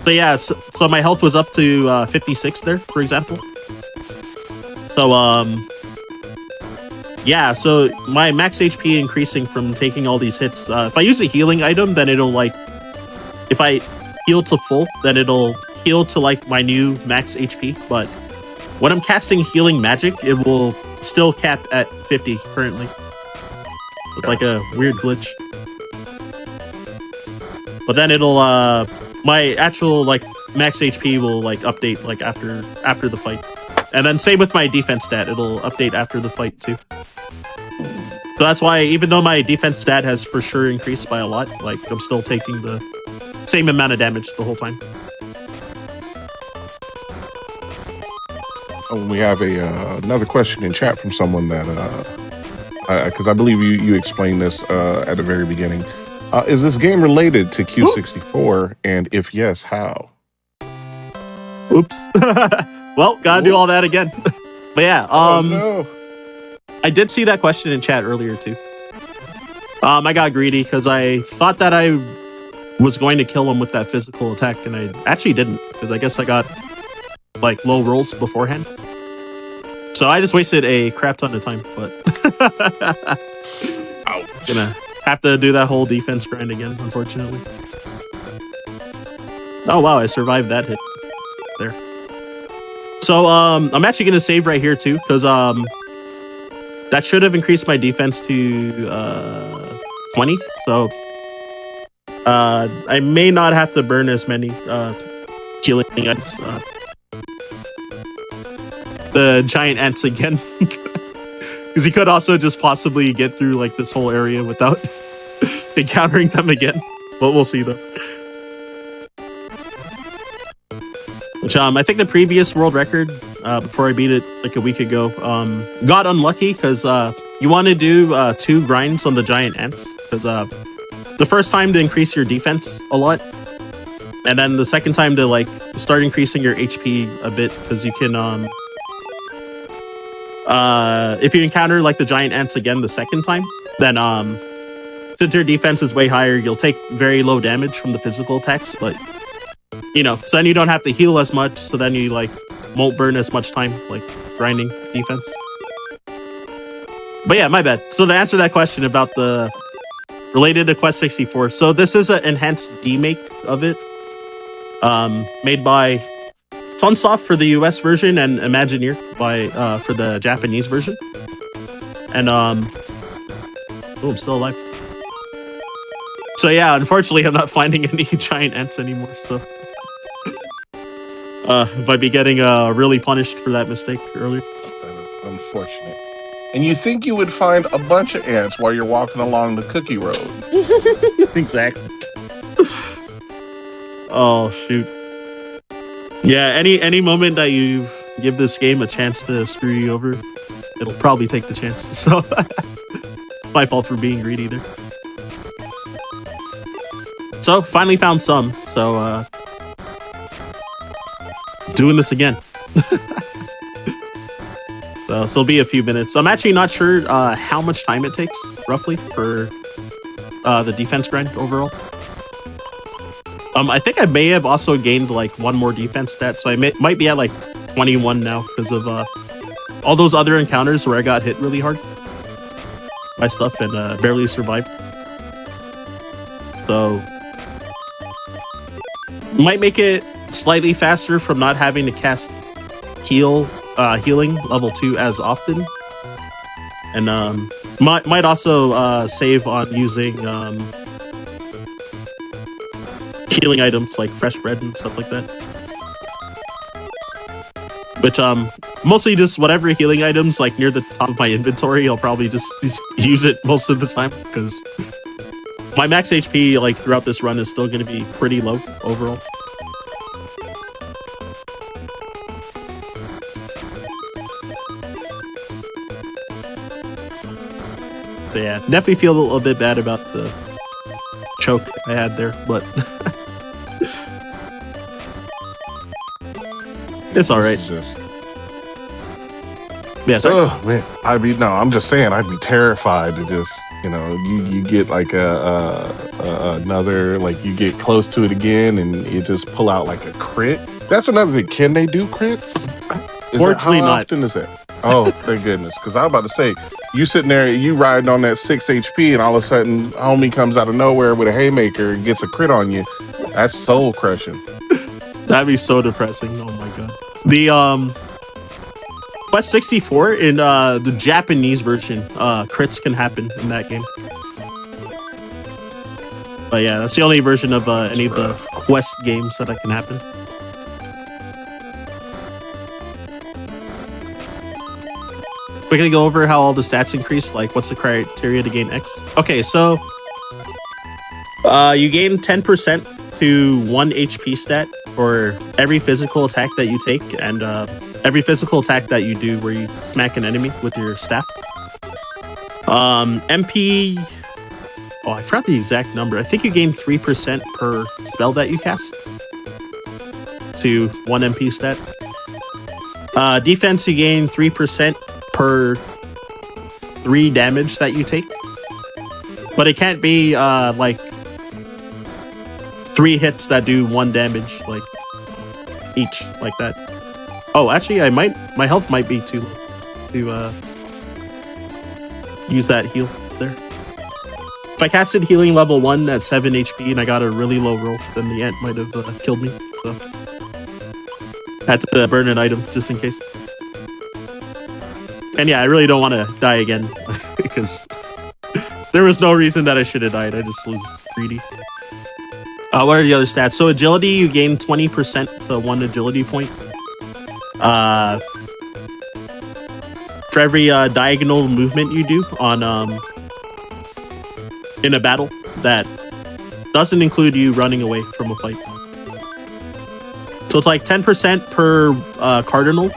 So yeah, so my health was up to 56 there, for example. So yeah, so my max HP increasing from taking all these hits. If I use a healing item, then it'll like, if I heal to full, then it'll heal to like my new max HP. But when I'm casting healing magic, it will still cap at 50 currently. So it's like a weird glitch. But then it'll my actual like max HP will like update like after the fight. And then same with my defense stat, it'll update after the fight too. So that's why even though my defense stat has for sure increased by a lot, like I'm still taking the same amount of damage the whole time. Oh, we have another question in chat from someone that because I believe you explained this at the very beginning. Is this game related to Q64? And if yes, how? Oops. Well, gotta do all that again. But yeah, no. I did see that question in chat earlier too. I got greedy because I thought that I was going to kill him with that physical attack, and I actually didn't, because I guess I got like low rolls beforehand. So I just wasted a crap ton of time, but Ouch. Gonna have to do that whole defense grind again, unfortunately. Oh wow, I survived that hit there. So I'm actually gonna save right here too, because that should have increased my defense to 20. So I may not have to burn as many healing items. The giant ants again, because he could also just possibly get through like this whole area without encountering them again. But we'll see though. Which I think the previous world record, before I beat it like a week ago, got unlucky because you want to do 2 grinds on the giant ants, because the first time to increase your defense a lot, and then the second time to like start increasing your HP a bit, because you can if you encounter like the giant ants again the second time, then since your defense is way higher, you'll take very low damage from the physical attacks, but you know, so then you don't have to heal as much, so then you like won't burn as much time like grinding defense. But yeah, my bad. So to answer that question about the related to Quest 64, so this is an enhanced demake of it, made by Sunsoft for the US version and Imagineer by for the Japanese version. And oh, I'm still alive. So yeah, unfortunately, I'm not finding any giant ants anymore. So might be getting really punished for that mistake earlier. That is unfortunate. And you think you would find a bunch of ants while you're walking along the cookie road. Exactly. Oh shoot. Yeah, any moment that you give this game a chance to screw you over, it'll probably take the chance. So my fault for being greedy there. So finally found some. So doing this again. So it'll be a few minutes. I'm actually not sure how much time it takes roughly for the defense grind overall. I think I may have also gained like 1 more defense stat, so I might be at like 21 now because of all those other encounters where I got hit really hard by stuff and barely survived. So might make it slightly faster from not having to cast healing level 2 as often, and might also save on using healing items like fresh bread and stuff like that. Which mostly just whatever healing items like near the top of my inventory, I'll probably just use it most of the time, because my max HP like throughout this run is still going to be pretty low overall. So yeah, definitely feel a little bit bad about the choke I had there, but it's all right. Yeah, sorry. Oh man, I'm just saying, I'd be terrified to just, you know, you get like another, like you get close to it again and you just pull out like a crit. That's another thing. Can they do crits? Fortunately, how not. often is that? Oh, thank goodness. Because I was about to say, you sitting there, you riding on that 6 HP, and all of a sudden, homie comes out of nowhere with a haymaker and gets a crit on you. That's soul crushing. That'd be so depressing. Oh my god. The Quest 64 in the Japanese version, crits can happen in that game. But yeah, that's the only version of any of the Quest games that can happen. Quickly go over how all the stats increase, like what's the criteria to gain X. Okay, so you gain 10% to 1 HP stat for every physical attack that you take, and every physical attack that you do where you smack an enemy with your staff. MP... Oh, I forgot the exact number. I think you gain 3% per spell that you cast to 1 MP stat. Defense, you gain 3% per 3 damage that you take. But it can't be like 3 hits that do 1 damage, like each, like that. Oh, actually, my health might be too low to use that heal there. If I casted healing level 1 at 7 HP and I got a really low roll, then the ant might have killed me. So Had to burn an item just in case. And yeah, I really don't want to die again because there was no reason that I should have died. I just was greedy. What are the other stats? So agility, you gain 20% to 1 agility point. For every diagonal movement you do on in a battle that doesn't include you running away from a fight. So it's like 10% per cardinal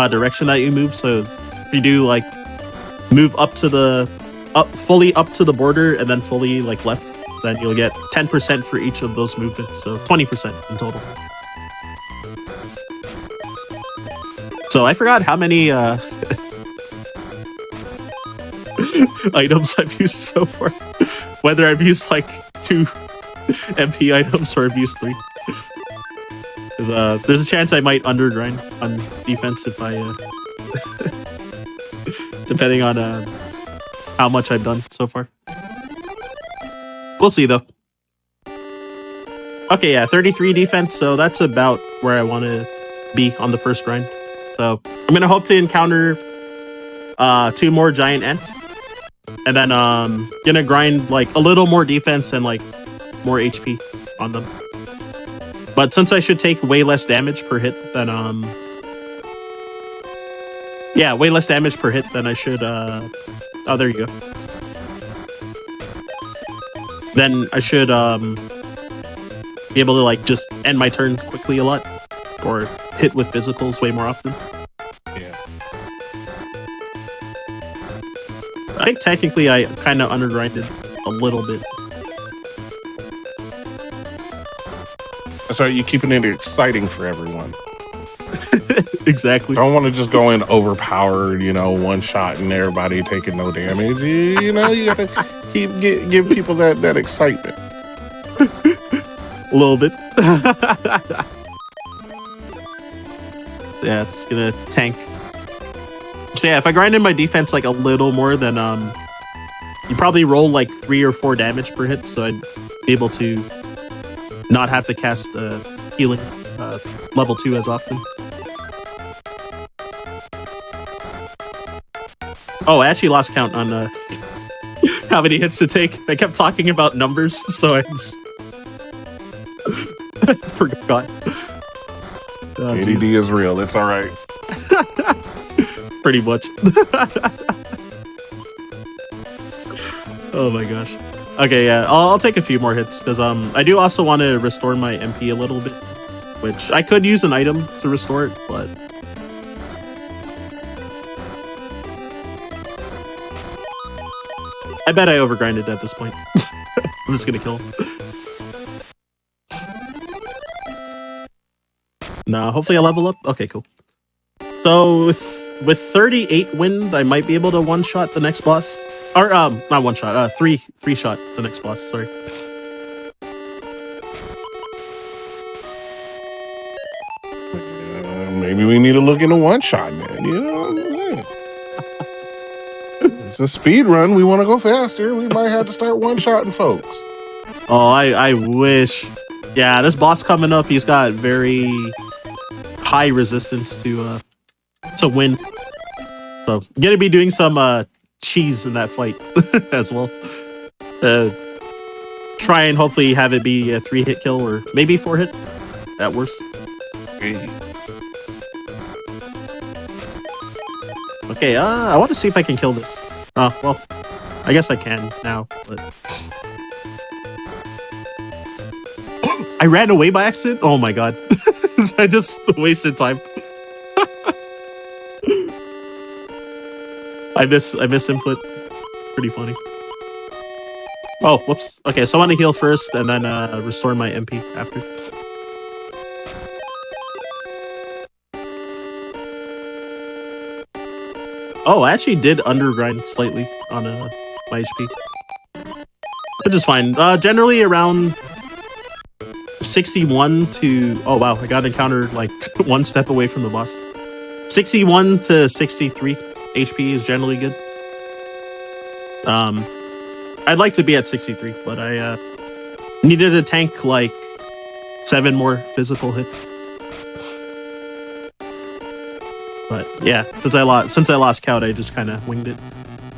direction that you move. So if you do like move fully up to the border and then fully like left, then you'll get 10% for each of those movements. So 20% in total. So I forgot how many items I've used so far. Whether I've used like 2 MP items or I've used 3. Because there's a chance I might undergrind on defense if I depending on how much I've done so far. We'll see though. Okay, yeah, 33 defense, so that's about where I want to be on the first grind. So I'm gonna hope to encounter 2 more giant ants, and then gonna grind like a little more defense and like more HP on them. But since I should take way less damage per hit than yeah, way less damage per hit than I should oh, there you go. Then I should be able to like just end my turn quickly a lot, or hit with physicals way more often. Yeah. I think technically I kind of undergrinded a little bit. That's right, you're keeping it exciting for everyone. Exactly. Don't want to just go in overpowered, one shot and everybody taking no damage. You gotta give people that excitement. A little bit. Yeah, it's gonna tank. So yeah, if I grind in my defense like a little more, then you probably roll like 3 or 4 damage per hit, so I'd be able to not have to cast healing level 2 as often. Oh, I actually lost count on how many hits to take. I kept talking about numbers, so I just forgot. Oh, ADD is real. It's all right. Pretty much. Oh my gosh. Okay, yeah, I'll take a few more hits because I do also want to restore my MP a little bit, which I could use an item to restore it, but I bet I overgrinded at this point. I'm just gonna kill him. Nah, hopefully I level up. Okay, cool. So with 38 wind, I might be able to one-shot the next boss. Or not one-shot, three-shot the next boss, sorry. Maybe we need to look into one-shot, man. It's a speed run. We want to go faster. We might have to start one-shotting folks. Oh, I wish. Yeah, this boss coming up, he's got very high resistance to win. So, gonna be doing some cheese in that fight as well. Try and hopefully have it be a 3-hit kill or maybe 4-hit at worst. Okay, I want to see if I can kill this. Oh, well, I guess I can now, but I ran away by accident? Oh my god. I just wasted time. I miss input. Pretty funny. Oh, whoops. Okay, so I want to heal first and then restore my MP after. Oh, I actually did undergrind slightly on my HP. Which is fine. Generally around 61 to... Oh wow, I got encountered like one step away from the boss. 61 to 63 HP is generally good. I'd like to be at 63, but I needed to tank like 7 more physical hits. But yeah, since I lost count, I just kind of winged it.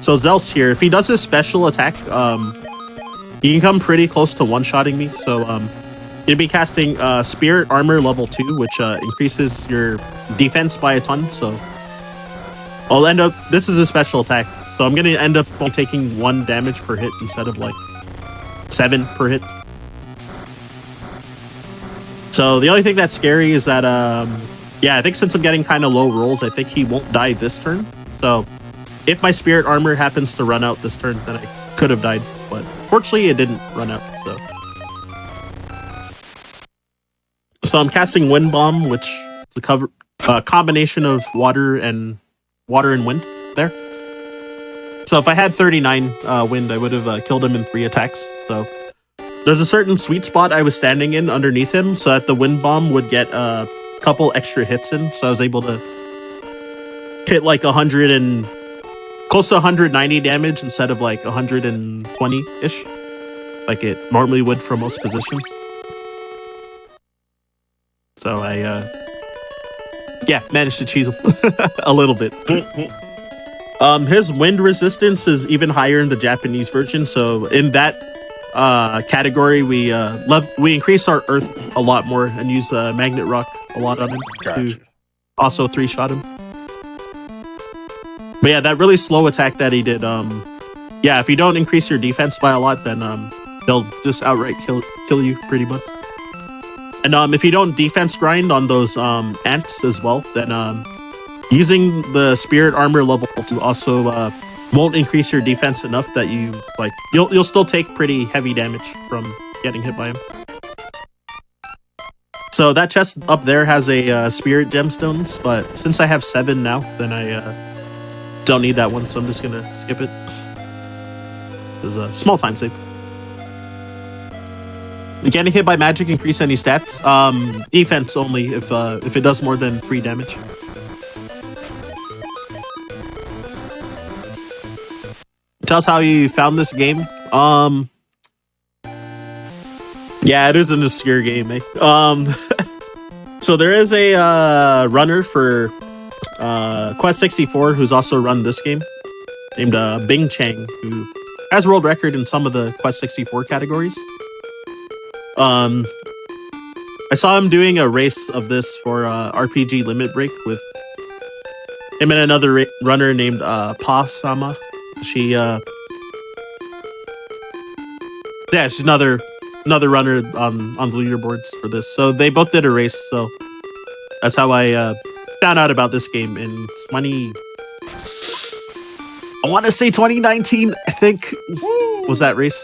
So Zel's here. If he does his special attack, he can come pretty close to one-shotting me. So you'd be casting Spirit Armor level 2, which increases your defense by a ton. So I'll end up. This is a special attack, so I'm gonna end up only taking 1 damage per hit instead of like 7 per hit. So the only thing that's scary is that yeah, I think since I'm getting kind of low rolls, I think he won't die this turn. So if my Spirit Armor happens to run out this turn, then I could have died. But fortunately, it didn't run out. So I'm casting Wind Bomb, which is a combination of water and wind there. So if I had 39 wind, I would have killed him in 3 attacks. So there's a certain sweet spot I was standing in underneath him, so that the Wind Bomb would get a couple extra hits in. So I was able to hit like 100 and close to 190 damage instead of like 120-ish, like it normally would for most positions. So I, yeah, managed to cheese him a little bit. His wind resistance is even higher in the Japanese version. So in that category, we increase our Earth a lot more and use Magnet Rock a lot on him to also 3-shot him. But yeah, that really slow attack that he did, yeah, if you don't increase your defense by a lot, then they'll just outright kill you pretty much. And if you don't defense grind on those ants as well, then using the Spirit Armor level 2 also won't increase your defense enough that you like you'll still take pretty heavy damage from getting hit by him. So that chest up there has a Spirit Gemstones, but since I have 7 now, then I don't need that one, so I'm just gonna skip it. There's a small time save. Getting hit by magic increase any stats? Defense only if it does more than 3 damage. Tell us how you found this game. Yeah, it is an obscure game, eh? So there is a runner for Quest 64 who's also run this game, named Bing Chang, who has world record in some of the Quest 64 categories. I saw him doing a race of this for RPG Limit Break with him and another runner named Pa Sama. She's another runner on the leaderboards for this. So they both did a race. So that's how I found out about this game in 2019. I think was that race.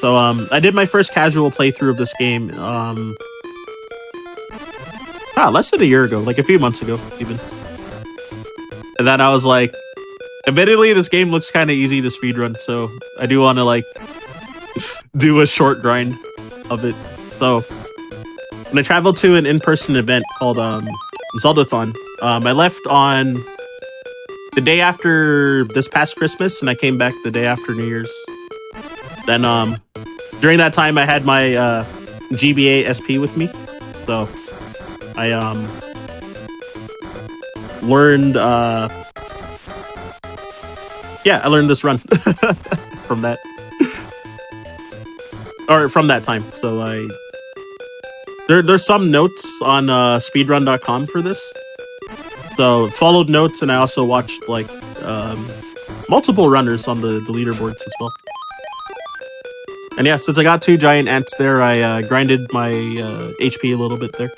So I did my first casual playthrough of this game less than a year ago, like a few months ago even. And then I was like, admittedly, this game looks kind of easy to speedrun, so I do want to like do a short grind of it. So when I traveled to an in-person event called Zeldathon, I left on the day after this past Christmas, and I came back the day after New Year's. Then during that time, I had my GBA SP with me, so I learned I learned this run from that time. So there's some notes on speedrun.com for this. So followed notes, and I also watched like multiple runners on the leaderboards as well. And yeah, since I got 2 giant ants there, I grinded my HP a little bit there.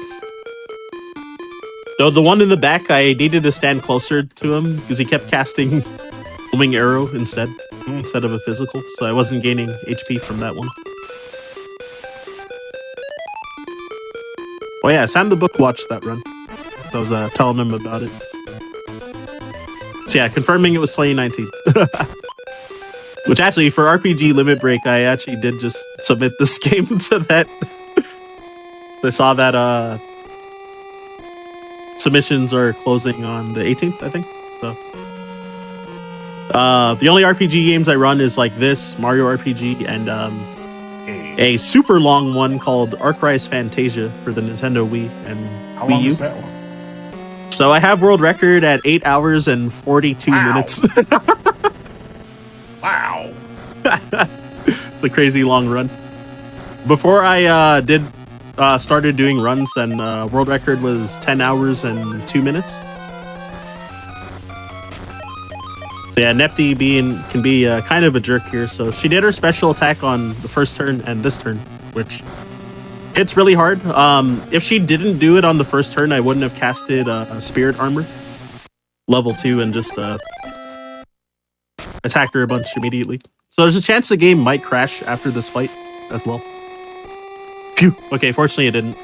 Though the one in the back, I needed to stand closer to him because he kept casting homing arrow instead of a physical, so I wasn't gaining HP from that one. Oh yeah, Sam the Book watched that run. I was telling him about it. So yeah, confirming it was 2019. Which actually, for RPG Limit Break, I actually did just submit this game to that. I saw that submissions are closing on the 18th, I think. So the only RPG games I run is like this, Mario RPG, and a super long one called Arc Rise Fantasia for the Nintendo Wii and How Wii long U. is that one? So I have world record at 8 hours and 42 Wow. minutes. Wow. It's a crazy long run. Before I started doing runs, then world record was 10 hours and 2 minutes. So yeah, Nepti can be kind of a jerk here. So she did her special attack on the first turn and this turn, which hits really hard. If she didn't do it on the first turn, I wouldn't have casted Spirit Armor level 2 and just attacked her a bunch immediately. So there's a chance the game might crash after this fight as well. Phew. Okay, fortunately it didn't.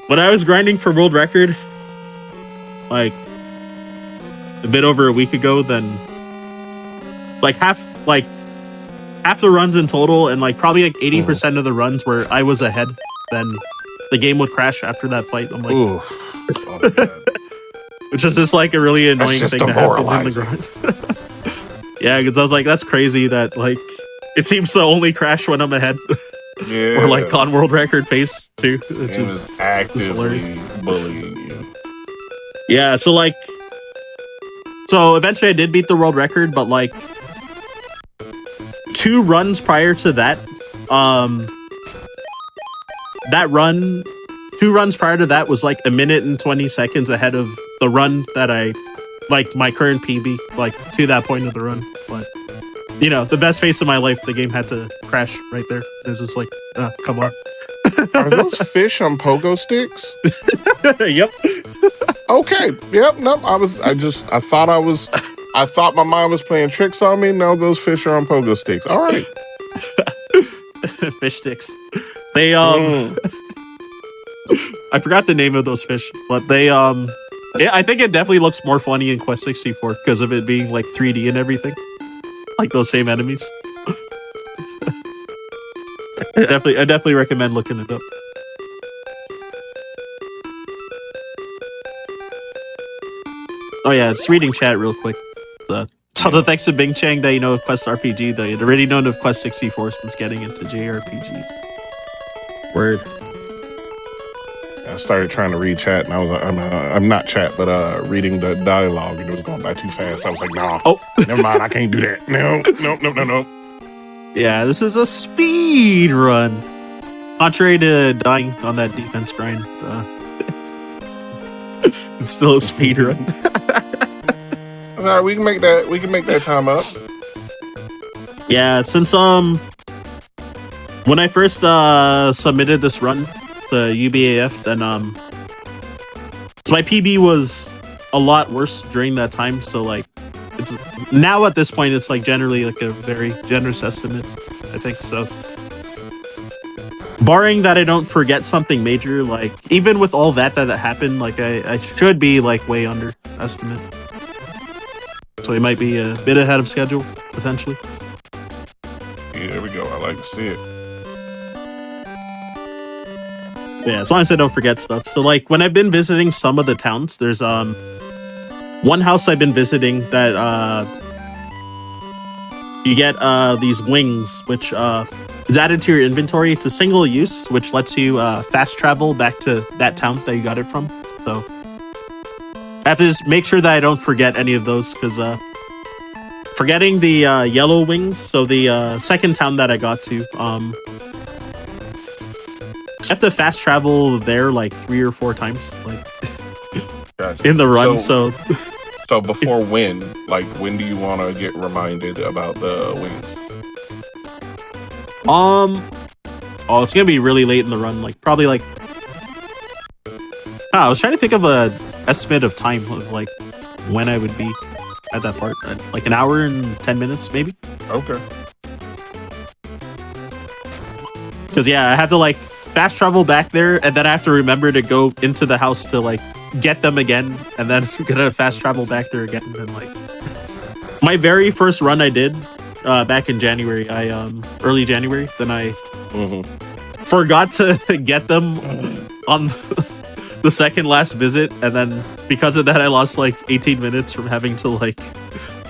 When I was grinding for world record, like a bit over a week ago, then like half the runs in total, and like probably like 80% of the runs where I was ahead, then the game would crash after that fight. I'm like, Ooh. which is just like a really annoying thing to happen in the grind. Yeah, because I was like, that's crazy that like it seems to only crash when I'm ahead. Yeah. Or like on world record pace too, which It is was actively hilarious. bullying you. Yeah, so eventually I did beat the world record, but like 2 runs prior to that, 2 runs prior to that was like a minute and 20 seconds ahead of the run that I, like my current PB, like to that point of the run. But you know, the best face of my life, the game had to crash right there. It was just like, come on. Are those fish on pogo sticks? Yep. Okay. Yep. Nope. I thought my mind was playing tricks on me. No, those fish are on pogo sticks. All right. Fish sticks. They I forgot the name of those fish, but they I think it definitely looks more funny in Quest 64 because of it being like 3D and everything. Like those same enemies. I definitely recommend looking it up. Oh yeah, it's reading chat real quick. So the thanks to Bing Chang that you know of Quest RPG, though you'd already known of Quest 64 since getting into JRPGs. Word. I started trying to read chat, and I was like, I'm not chat, but reading the dialogue, and it was going by too fast. I was like, nah. Oh, never mind. I can't do that. No. Yeah, this is a speed run. Contrary to dying on that defense grind, it's still a speed run. All right, we can make that time up. Yeah, since when I first submitted this run to UBAF, then so my PB was a lot worse during that time. So like, it's now at this point, it's like generally like a very generous estimate, I think. So, barring that I don't forget something major, like even with all that happened, like I should be like way under estimate. So he might be a bit ahead of schedule, potentially. Yeah, there we go. I like to see it. Yeah, as long as I don't forget stuff. So like when I've been visiting some of the towns, there's one house I've been visiting that you get these wings, which is added to your inventory. It's a single use, which lets you fast travel back to that town that you got it from. So I have to just make sure that I don't forget any of those, because forgetting the yellow wings, so the second town that I got to, I have to fast travel there like 3 or 4 times, like Gotcha. in the run. So before when do you want to get reminded about the wings? It's gonna be really late in the run, like probably like I was trying to think of a estimate of time of like when I would be at that part, like an hour and 10 minutes maybe. Okay. Because yeah, I have to like fast travel back there, and then I have to remember to go into the house to like get them again, and then I'm gonna fast travel back there again. And like my very first run I did back in January, early January, then I forgot to get them on the second last visit, and then because of that I lost like 18 minutes from having to like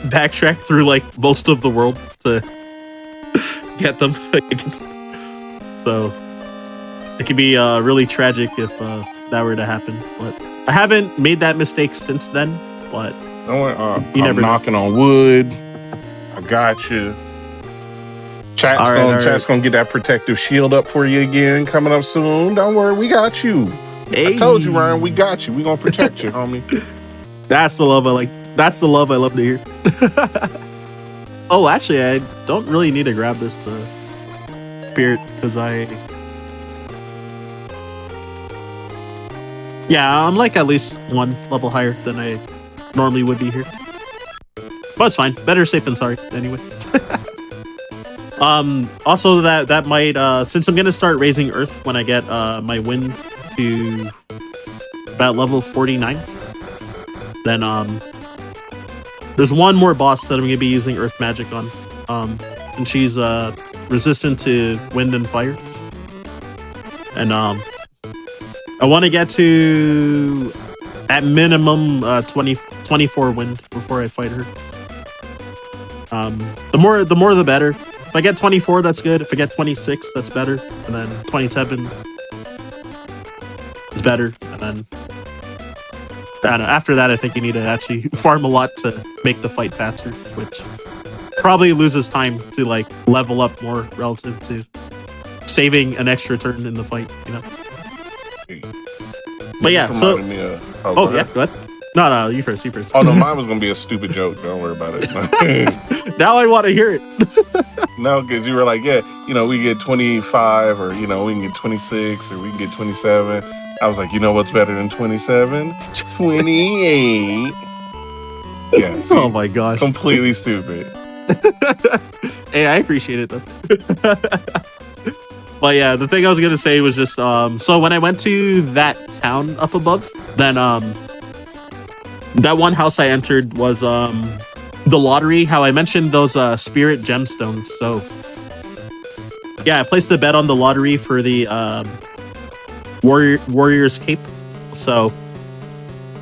backtrack through like most of the world to get them. So it can be really tragic if that were to happen. But I haven't made that mistake since then. But you never knocking on wood. I got you. Chat's gonna get that protective shield up for you again coming up soon. Don't worry, we got you. Hey. I told you, Ryan, we got you. We gonna protect you, homie. That's the love I like. That's the love I love to hear. Oh, actually, I don't really need to grab this spirit because I'm like at least one level higher than I normally would be here. But it's fine. Better safe than sorry anyway. Also that might since I'm gonna start raising earth when I get my wind to about level 49, then there's one more boss that I'm gonna be using earth magic on. And she's resistant to wind and fire. And I want to get to at minimum 24 wind before I fight her. The more the better. If I get 24, that's good. If I get 26, that's better. And then 27 is better. And then I don't know, after that, I think you need to actually farm a lot to make the fight faster, which probably loses time to like level up more relative to saving an extra turn in the fight, you know. But yeah, so yeah, go ahead. No, you first. Oh no, mine was gonna be a stupid joke. Don't worry about it. Now I want to hear it. No, because you were like, yeah, you know, we get 25, or you know, we can get 26, or we can get 27. I was like, you know what's better than 27? 28. Yeah. See, oh my gosh. Completely stupid. Hey, I appreciate it though. But yeah, the thing I was gonna say was just so when I went to that town up above, then that one house I entered was the lottery. How I mentioned those spirit gemstones. So yeah, I placed a bet on the lottery for the warrior's cape. So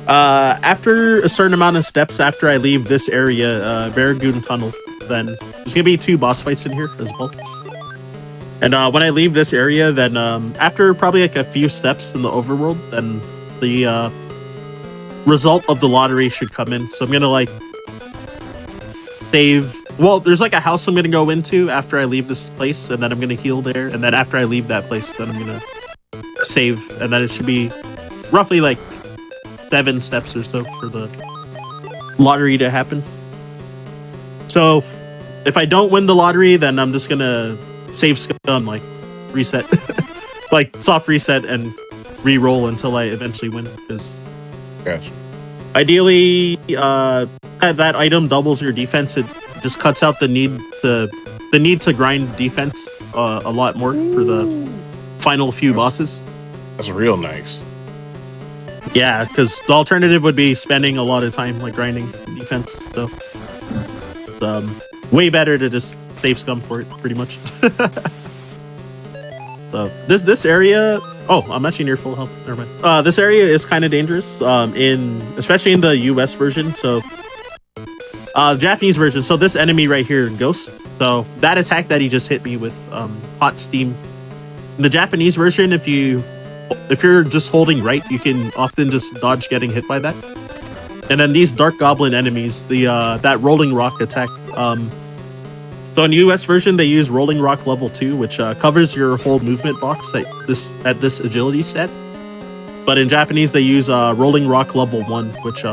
after a certain amount of steps after I leave this area, Baragoon Tunnel, then there's gonna be 2 boss fights in here as well. And when I leave this area, then after probably like a few steps in the overworld, then the result of the lottery should come in. So I'm gonna like save. Well, there's like a house I'm gonna go into after I leave this place, and then I'm gonna heal there. And then after I leave that place, then I'm gonna save, and then it should be roughly like 7 steps or so for the lottery to happen. So if I don't win the lottery, then I'm just gonna save scum, like reset, like soft reset and re-roll until I eventually win. Because gotcha. Ideally, that item doubles your defense. It just cuts out the need to grind defense a lot more for the final few bosses. That's real nice. Yeah, because the alternative would be spending a lot of time like grinding defense. So it's way better to just save scum for it, pretty much. So this area. Oh, I'm actually near full health. Never mind. This area is kind of dangerous. Especially in the US version. So Japanese version. So this enemy right here, Ghost. So that attack that he just hit me with, hot steam. In the Japanese version, if you're just holding right, you can often just dodge getting hit by that. And then these Dark Goblin enemies, that Rolling Rock attack. So in US version, they use Rolling Rock level 2, which covers your whole movement box at this agility stat. But in Japanese, they use Rolling Rock level 1, which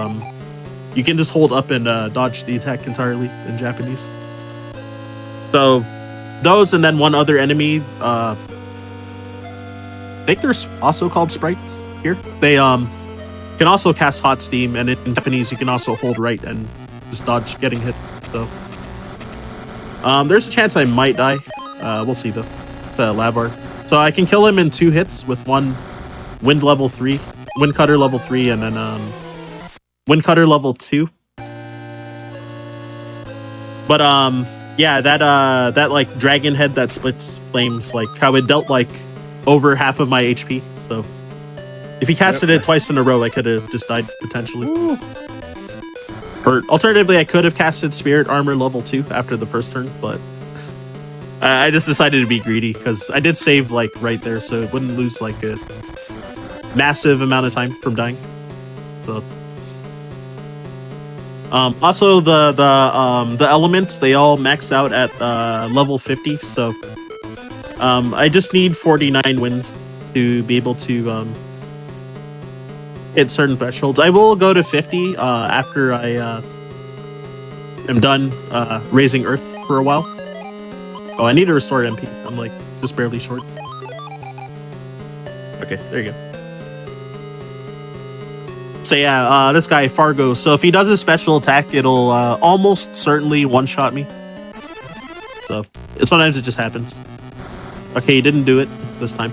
you can just hold up and dodge the attack entirely in Japanese. So those, and then one other enemy. I think they're also called sprites here. They can also cast hot steam, and in Japanese, you can also hold right and just dodge getting hit. So there's a chance I might die. We'll see though. The Lavar. So I can kill him in 2 hits with one wind level 3, wind cutter level 3, and then wind cutter level 2. But yeah, that like dragon head that splits flames, like how it dealt like over half of my HP. So if he casted it twice in a row, I could have just died potentially. Ooh. Or alternatively, I could have casted Spirit Armor level 2 after the first turn, but I just decided to be greedy because I did save like right there, so it wouldn't lose like massive amount of time from dying. So, also the elements, they all max out at level 50. So, I just need 49 wins to be able to hit certain thresholds. I will go to 50 after I am done raising Earth for a while. Oh, I need to restore MP. I'm like just barely short. Okay, there you go. So yeah, this guy Fargo. So if he does a special attack, it'll almost certainly one-shot me. So sometimes it just happens. Okay, he didn't do it this time.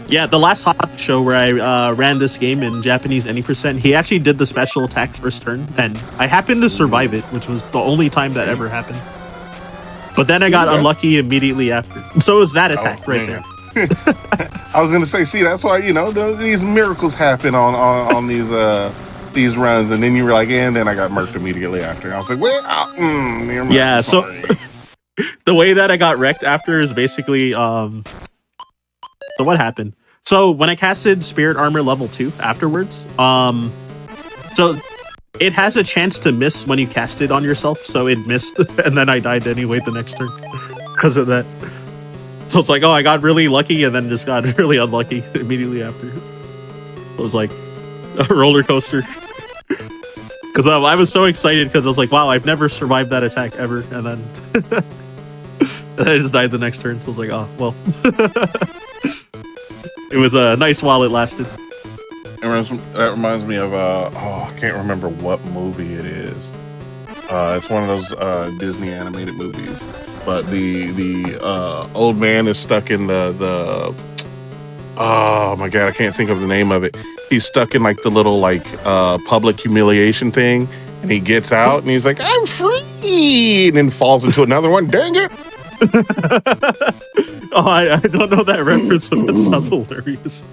Yeah, the last Hotfix show where I ran this game in Japanese any percent, he actually did the special attack first turn, and I happened to survive it, which was the only time that ever happened. But then I got unlucky immediately after. So it was that attack right there. I was gonna say, see, that's why these miracles happen on these runs, and then you were like, and then I got murked immediately after. I was like, well, yeah. So the way that I got wrecked after is basically so what happened? So when I casted Spirit Armor level 2 afterwards, so it has a chance to miss when you cast it on yourself, so it missed, and then I died anyway the next turn because of that. So it's like, oh, I got really lucky, and then just got really unlucky immediately after. It was like a roller coaster. Because I was so excited because I was like, wow, I've never survived that attack ever, and then and I just died the next turn. So I was like, oh, well. It was nice while it lasted. That reminds me of I can't remember what movie it is. It's one of those Disney animated movies, but the old man is stuck in the oh my god, I can't think of the name of it. He's stuck in like the little public humiliation thing, and he gets out and he's like, I'm free, and then falls into another one. Dang it. Oh, I don't know that reference, but that sounds hilarious.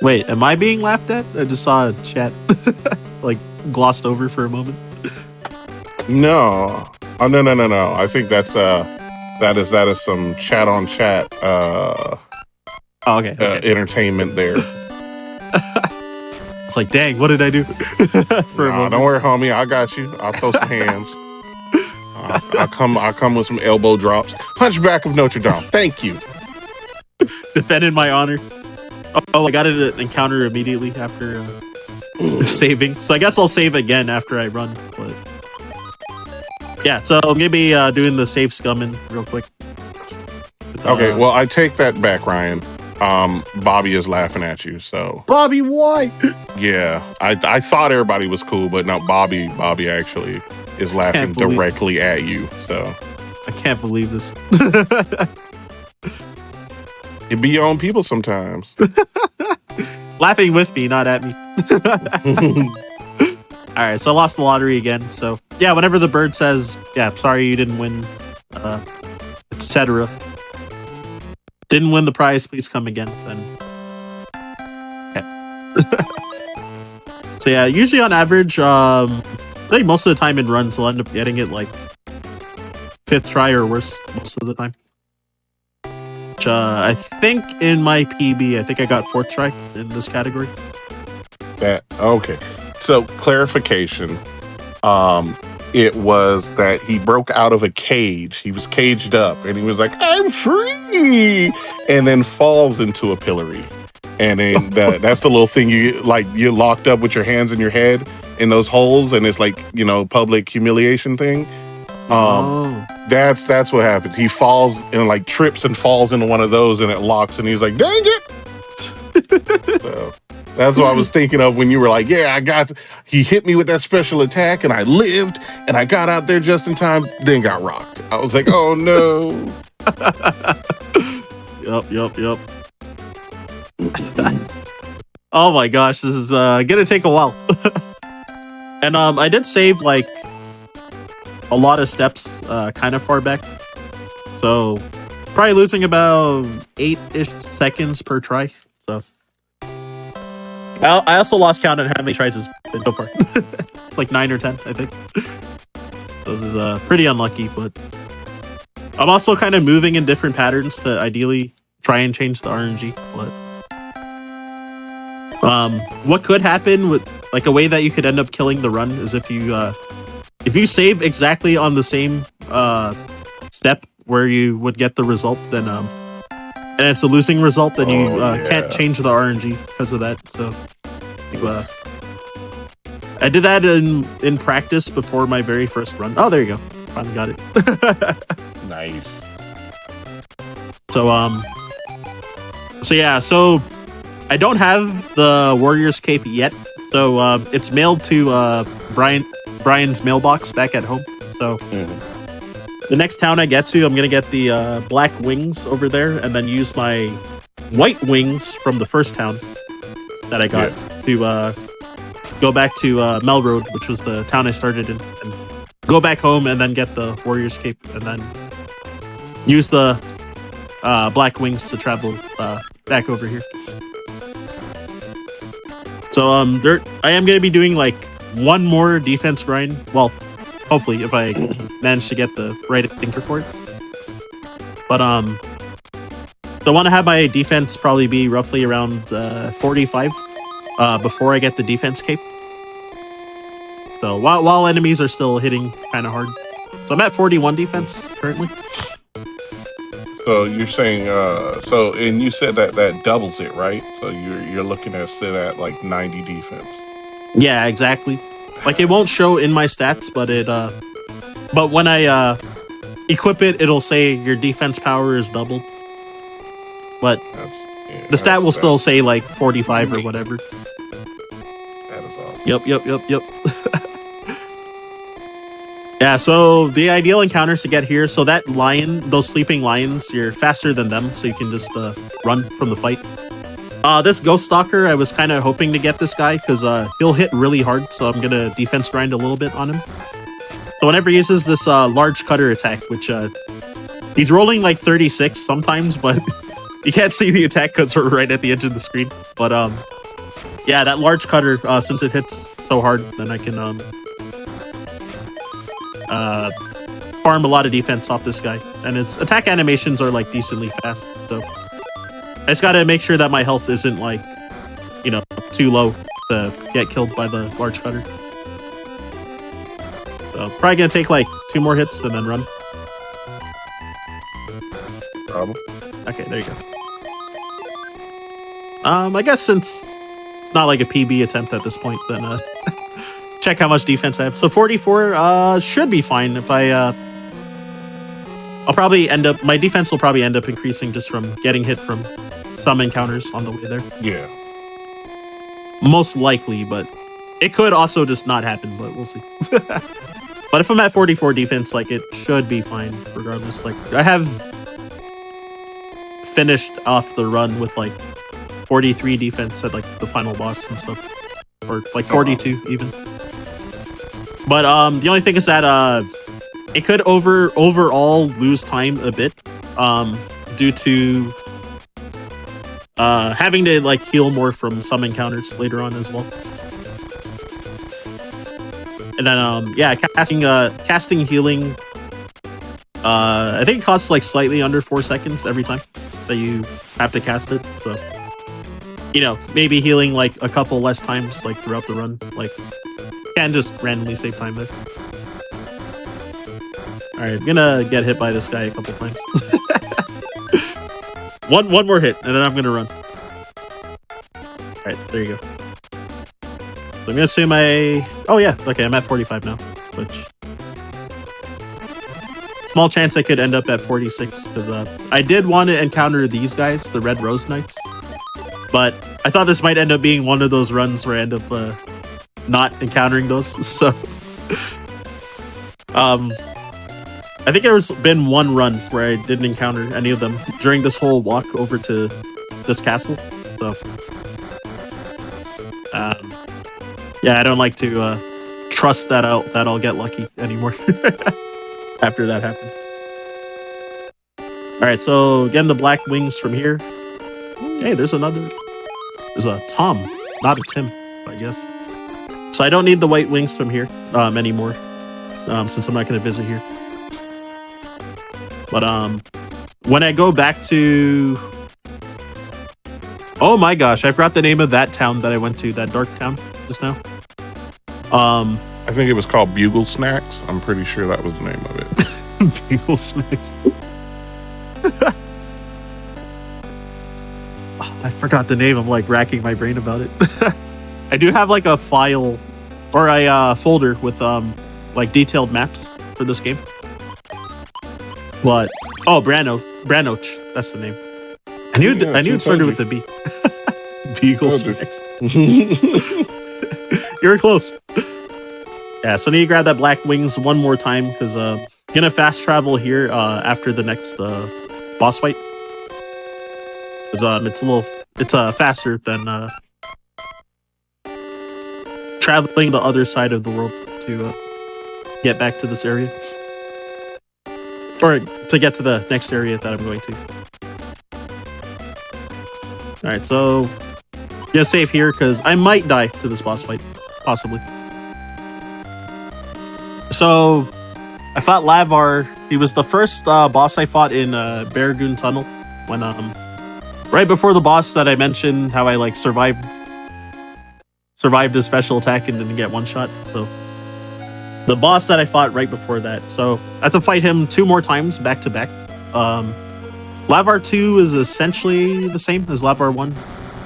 Wait, am I being laughed at? I just saw a chat like glossed over for a moment. No. Oh no. I think that is some chat on chat okay. entertainment there. It's like, dang, what did I do? Don't worry, homie. I got you. I'll throw some hands. I'll come with some elbow drops. Hunchback of Notre Dame. Thank you. Defended my honor. Oh, I got an encounter immediately after saving. So I guess I'll save again after I run. But yeah, so maybe doing the save scumming real quick. Okay, well, I take that back, Ryan. Bobby is laughing at you, so... Bobby, why? Yeah, I thought everybody was cool, but no, Bobby actually is laughing directly at you, so... I can't believe this. It be your own people sometimes. Laughing with me, not at me. Alright, so I lost the lottery again, so... Yeah, whenever the bird says, yeah, sorry you didn't win, etc. Didn't win the prize, please come again, then. Okay. So yeah, usually on average, I think most of the time in runs, I'll end up getting it like 5th try or worse most of the time. Which, I think in my PB, I think I got 4th try in this category. Okay. So clarification, it was that he broke out of a cage. He was caged up, and he was like, "I'm free," and then falls into a pillory. And then that's the little thing you're locked up with your hands in your head in those holes, and it's like public humiliation thing. That's what happens. He falls and trips and falls into one of those, and it locks, and he's like, "Dang it!" So. That's what I was thinking of when you were like, yeah, he hit me with that special attack and I lived and I got out there just in time, then got rocked. I was like, oh no. Yup. Oh my gosh, this is gonna take a while. And I did save a lot of steps kind of far back. So probably losing about 8-ish seconds per try. So I also lost count on how many tries it's been so far. It's like 9 or 10, I think. This is pretty unlucky, but I'm also kind of moving in different patterns to ideally try and change the RNG. But what could happen with like a way that you could end up killing the run is if you save exactly on the same step where you would get the result, then and it's a losing result, then you can't change the RNG because of that. So I did that in practice before my very first run. Oh, there you go. Finally got it. Nice. So yeah, so I don't have the Warrior's Cape yet. So it's mailed to Brian's mailbox back at home. So the next town I get to, I'm gonna get the black wings over there, and then use my white wings from the first town that I got to go back to Melroad, which was the town I started in, and go back home and then get the Warrior's Cape, and then use the black wings to travel back over here. So I am gonna be doing like one more defense grind. Well, hopefully, if I manage to get the right thinker for it. But so I want to have my defense probably be roughly around 45 before I get the defense cape. So while enemies are still hitting kind of hard. So I'm at 41 defense currently. So you're saying, and you said that doubles it, right? So you're looking at sit at like 90 defense. Yeah, exactly. Like it won't show in my stats, but but when I equip it, it'll say your defense power is doubled. But the stat will still say like 45 or whatever. That is awesome. Yep. Yeah, so the ideal encounters to get here, so that lion, those sleeping lions, you're faster than them, so you can just run from the fight. This Ghost Stalker, I was kind of hoping to get this guy, because he'll hit really hard, so I'm going to defense grind a little bit on him. So whenever he uses this large cutter attack, which he's rolling like 36 sometimes, but you can't see the attack because we're right at the edge of the screen. But yeah, that large cutter, since it hits so hard, then I can farm a lot of defense off this guy. And his attack animations are like decently fast, so I just gotta make sure that my health isn't like, you know, too low to get killed by the large cutter. So probably gonna take like 2 more hits and then run. Problem. Okay, there you go. I guess since it's not like a PB attempt at this point, then check how much defense I have. So 44 should be fine if I'll probably end up, my defense will probably end up increasing just from getting hit from some encounters on the way there. Yeah. Most likely, but it could also just not happen, but we'll see. But if I'm at 44 defense, like it should be fine regardless. Like I have finished off the run with like 43 defense at like the final boss and stuff. Or like 42 even. But the only thing is that it could overall lose time a bit due to having to like heal more from some encounters later on as well. And then yeah, casting healing, I think it costs like slightly under 4 seconds every time that you have to cast it. So, you know, maybe healing like a couple less times like throughout the run, like can just randomly save time there. Alright, I'm gonna get hit by this guy a couple times. one more hit, and then I'm gonna run. Alright, there you go. So I'm gonna assume oh yeah, okay, I'm at 45 now, which small chance I could end up at 46, because I did want to encounter these guys, the Red Rose Knights, but I thought this might end up being one of those runs where I end up not encountering those, so I think there's been one run where I didn't encounter any of them during this whole walk over to this castle, so yeah, I don't like to trust that I'll get lucky anymore after that happened. Alright, so again, the black wings from here. Hey, there's a Tom, not a Tim, I guess. So I don't need the white wings from here anymore, since I'm not going to visit here. But when I go back to, oh my gosh, I forgot the name of that town that I went to, that dark town just now. I think it was called Bugle Snacks. I'm pretty sure that was the name of it. Bugle Snacks. Oh, I forgot the name. I'm like racking my brain about it. I do have like a file or a folder with like detailed maps for this game. But Branoch, that's the name. I knew it started with a B. Bugle Snacks. You were close. Yeah, so I need to grab that Black Wings one more time because gonna fast travel here after the next boss fight. Because it's faster than traveling the other side of the world to get back to this area. Or to get to the next area that I'm going to. Alright, so gonna save here because I might die to this boss fight. Possibly. So I fought Lavar. He was the first boss I fought in Barragoon Tunnel when right before the boss that I mentioned how I like survived a special attack and didn't get one shot. So the boss that I fought right before that. So I have to fight him 2 more times back to back. Lavar 2 is essentially the same as Lavar 1.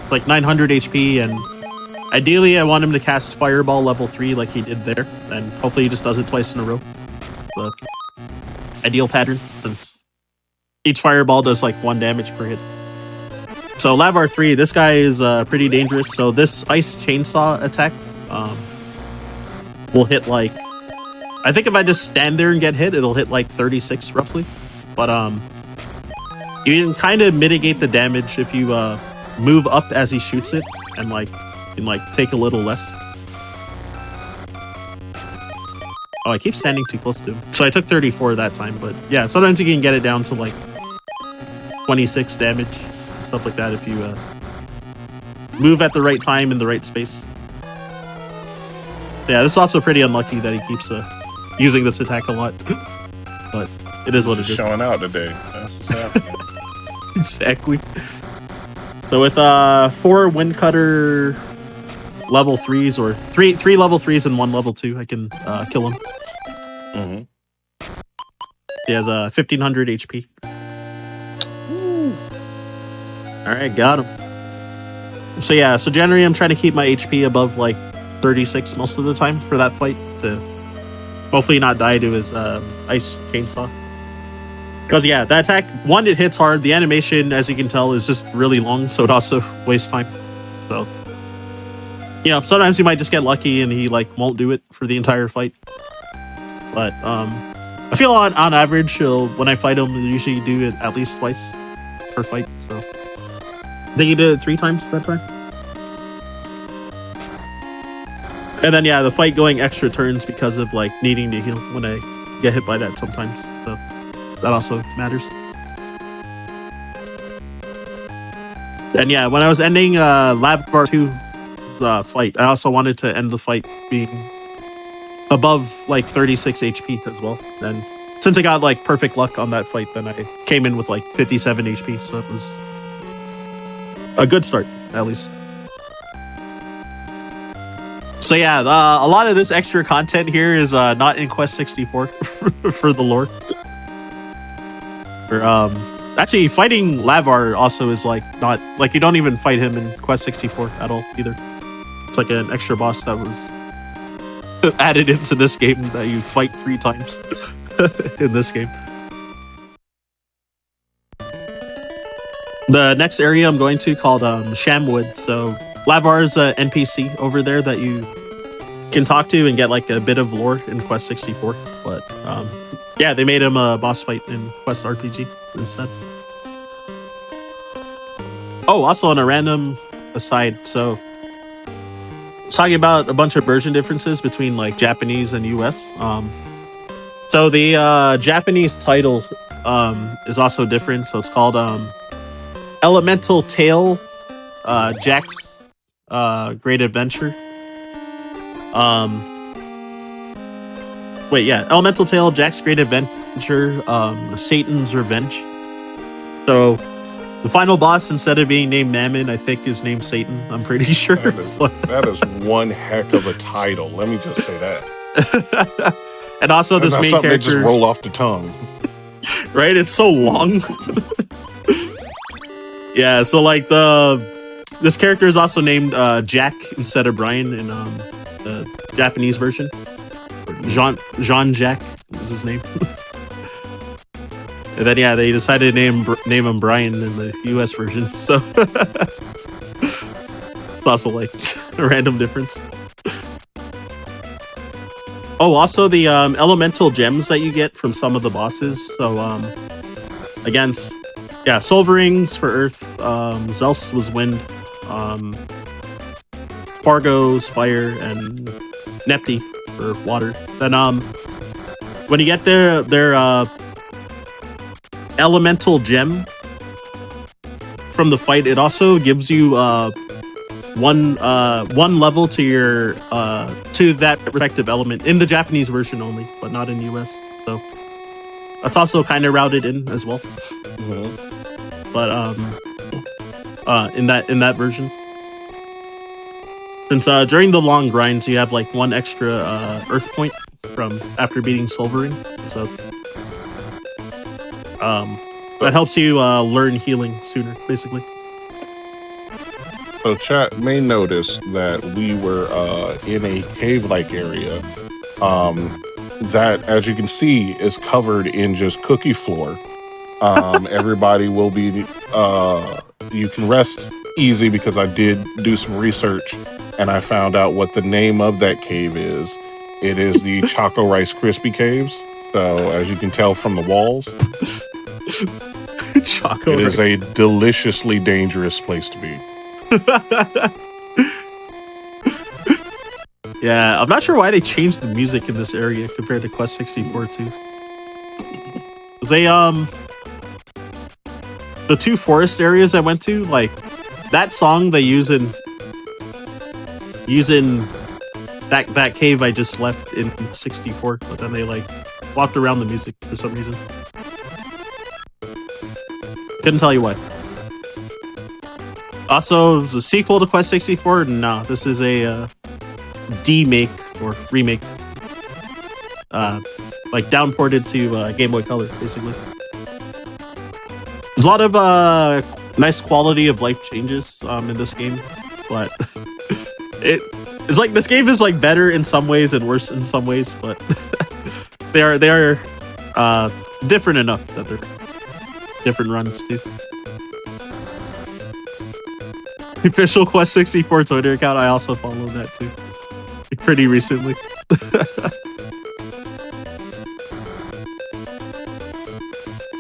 It's like 900 HP, and ideally I want him to cast Fireball level 3 like he did there, and hopefully he just does it twice in a row. The ideal pattern, since each Fireball does like 1 damage per hit. So Lavar 3, this guy is pretty dangerous. So this Ice Chainsaw attack will hit like, I think if I just stand there and get hit, it'll hit like 36 roughly. But you can kind of mitigate the damage if you move up as he shoots it and like can like take a little less. Oh, I keep standing too close to him. So I took 34 that time, but yeah, sometimes you can get it down to like 26 damage and stuff like that if you move at the right time in the right space. So yeah, this is also pretty unlucky that he keeps using this attack a lot. But it is what it is. Showing out today. That's what's happening. Exactly. So with 4 Wind Cutter level 3s, or three level 3s and 1 level 2, I can kill him. Mm-hmm. He has 1500 HP. Alright, got him. So yeah, so generally I'm trying to keep my HP above like 36 most of the time for that fight to hopefully not die to his Ice Chainsaw. Because yeah, that attack, 1, it hits hard. The animation, as you can tell, is just really long, so it also wastes time. So, you know, sometimes you might just get lucky and he like won't do it for the entire fight. But I feel on average, when I fight him, I usually do it at least twice per fight. So I think he did it 3 times that time. And then yeah, the fight going extra turns because of like needing to heal when I get hit by that sometimes. So that also matters. And yeah, when I was ending Lavar 2's fight, I also wanted to end the fight being above like 36 HP as well. And since I got like perfect luck on that fight, then I came in with like 57 HP, so it was a good start, at least. So yeah, a lot of this extra content here is not in Quest 64 for the lore. Actually, fighting Lavar also is like not like you don't even fight him in Quest 64 at all either. It's like an extra boss that was added into this game that you fight 3 times in this game. The next area I'm going to called Shamwood. So Lavar's an NPC over there that you can talk to and get like a bit of lore in Quest 64. But yeah, they made him a boss fight in Quest RPG instead. Oh, also on a random aside, so it's talking about a bunch of version differences between like Japanese and US. So the Japanese title is also different. So it's called Elemental Tale, Jack's Great Adventure. Elemental Tale, Jack's Great adventure, Satan's Revenge. So the final boss, instead of being named Mammon, I think is named Satan. I'm pretty sure. That is one heck of a title. Let me just say that. And also That's this not main something that character, just roll off the tongue. right? It's so long. Yeah, so like this character is also named Jack instead of Brian in the Japanese version. Jean Jack is his name. And then yeah, they decided to name him Brian in the US version. So it's also like a random difference. Oh, also the elemental gems that you get from some of the bosses. So again, yeah, Silver Rings for Earth, Zeus was Wind, Fargo's Fire, and Nepti for Water. Then when you get their elemental gem from the fight, it also gives you one level to your to that respective element in the Japanese version only, but not in US. So that's also kind of routed in as well. Mm-hmm. But in that version, since during the long grinds you have like one extra earth point from after beating Silvering, so that helps you learn healing sooner, basically. So chat may notice that we were in a cave-like area that, as you can see, is covered in just cookie floor. Everybody will be, you can rest easy because I did do some research and I found out what the name of that cave is. It is the Choco Rice Krispie Caves. So as you can tell from the walls, Choco it is Rice. a deliciously dangerous place to be. Yeah, I'm not sure why they changed the music in this area compared to Quest 64 too. They the two forest areas I went to, like that song they use in that cave I just left in 64, but then they like walked around the music for some reason. Couldn't tell you why. Also, it was a sequel to Quest 64. No, this is a D-make or remake, like downported to Game Boy Color, basically. There's a lot of nice quality of life changes in this game, but it's like this game is like better in some ways and worse in some ways, but they are different enough that they're different runs too. The official Quest 64 Twitter account, I also follow that too, like, pretty recently.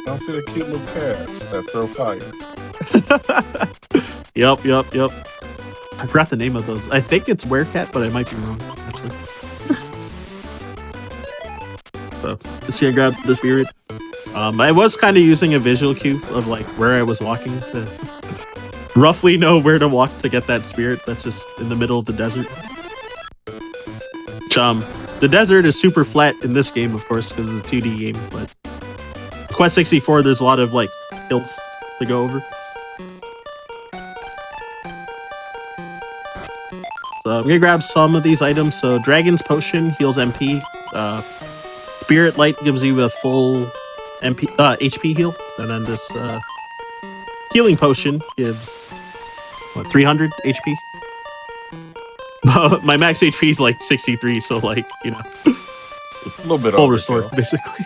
I see the cute little cats that throw fire. Yep. I forgot the name of those. I think it's Werecat, but I might be wrong, actually. So, just gonna grab the spirit. I was kind of using a visual cue of like where I was walking to roughly know where to walk to get that spirit that's just in the middle of the desert. The desert is super flat in this game, of course, because it's a 2D game, but Quest 64, there's a lot of like hills to go over. So I'm gonna grab some of these items. So Dragon's Potion heals MP. Spirit Light gives you a full HP heal, and then this Healing Potion gives 300 HP. My max HP is like 63, so like, you know, A little bit full overkill. restore, basically.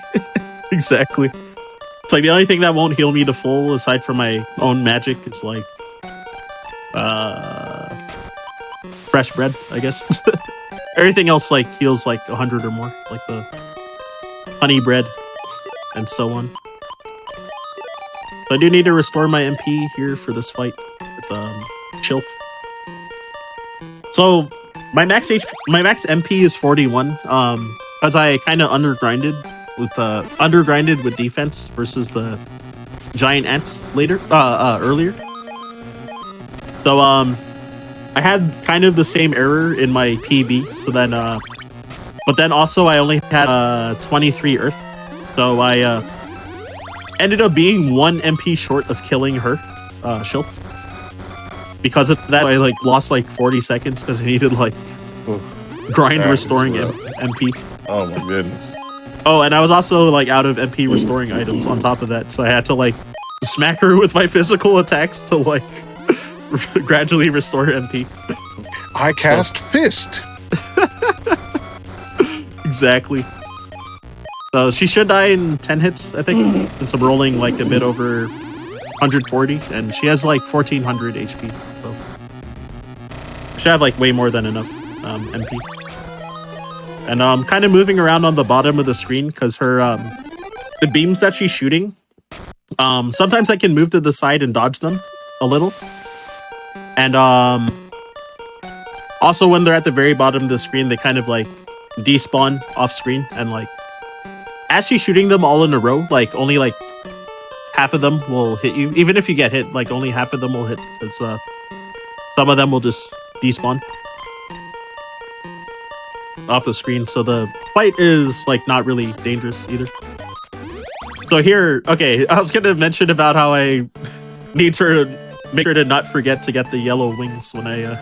Exactly. It's like the only thing that won't heal me to full, aside from my own magic, is like fresh bread, I guess. Everything else like heals like 100 or more, like the honey bread and so on. So I do need to restore my MP here for this fight with Chilth. So my max MP is 41, because I kind of undergrinded with defense versus the giant ants earlier. So I had kind of the same error in my PB. So then but then also I only had 23 earth So I ended up being 1 MP short of killing her, Shilf. Because of that, I like lost like 40 seconds because I needed like grind restoring MP. Oh my goodness. Oh, and I was also like out of MP restoring items on top of that, so I had to like smack her with my physical attacks to like gradually restore MP. I cast Fist. Exactly. So she should die in 10 hits, I think, since I'm rolling like a bit over 140, and she has like 1400 HP, so I should have like way more than enough MP. And I'm kind of moving around on the bottom of the screen because her the beams that she's shooting, sometimes I can move to the side and dodge them a little. And also when they're at the very bottom of the screen, they kind of like despawn off screen, and like as she's shooting them all in a row, like only like half of them will hit you. Even if you get hit, like only half of them will hit, because some of them will just despawn off the screen. So the fight is like not really dangerous either. So here, okay, I was gonna mention about how I need to make sure to not forget to get the yellow wings when I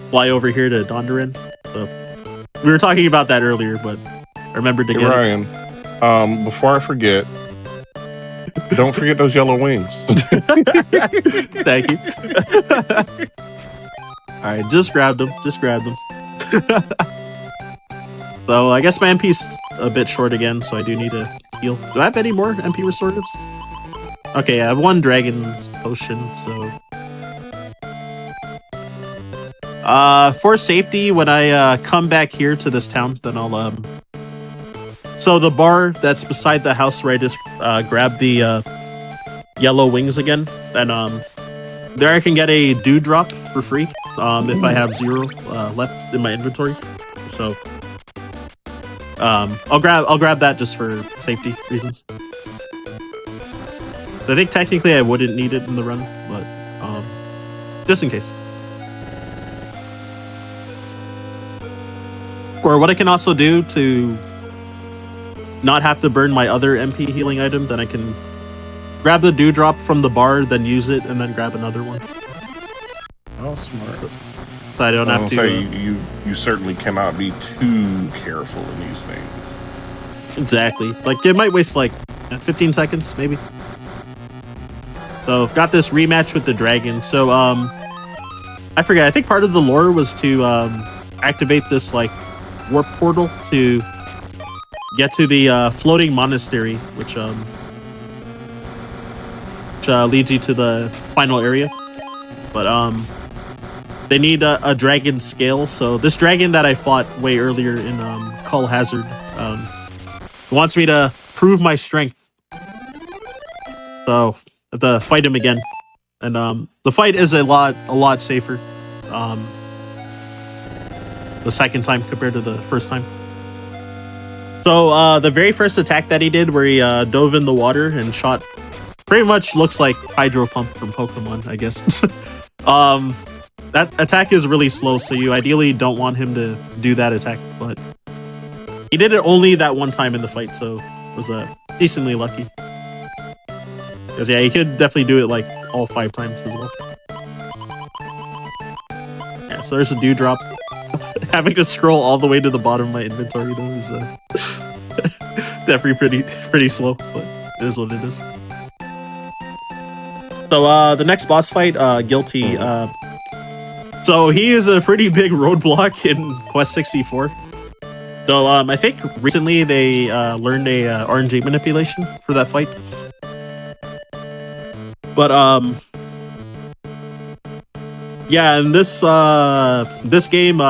fly over here to Dondoran. So we were talking about that earlier, but I remembered to get Ryan, before I forget, don't forget those yellow wings. Thank you. All right, just grab them. Just grab them. So I guess my MP's a bit short again, so I do need to heal. Do I have any more MP restoratives? Okay, I have 1 dragon's potion, so for safety, when I come back here to this town, then I'll so the bar that's beside the house where I just grab the yellow wings again, and there I can get a dewdrop for free if I have 0 left in my inventory. So I'll grab that just for safety reasons. I think technically I wouldn't need it in the run, but just in case. Or what I can also do to not have to burn my other MP healing item, then I can grab the dewdrop from the bar, then use it, and then grab another one. Oh, smart. So I don't have to. Say, you certainly cannot be too careful in these things. Exactly. Like, it might waste like 15 seconds, maybe. So I've got this rematch with the dragon. So I forget. I think part of the lore was to activate this like warp portal to get to the floating monastery, which leads you to the final area. But they need a dragon scale. So this dragon that I fought way earlier in Cull Hazard wants me to prove my strength. So I have to fight him again, and the fight is a lot safer the second time compared to the first time. So the very first attack that he did, where he dove in the water and shot, pretty much looks like Hydro Pump from Pokemon, I guess. That attack is really slow, so you ideally don't want him to do that attack, but he did it only that one time in the fight, so it was decently lucky. Because yeah, he could definitely do it like all 5 times as well. Yeah, so there's a dewdrop. Having to scroll all the way to the bottom of my inventory though is definitely pretty slow, but it is what it is. So the next boss fight, Guilty. So he is a pretty big roadblock in Quest 64. So I think recently they learned a RNG manipulation for that fight. But yeah, in this game,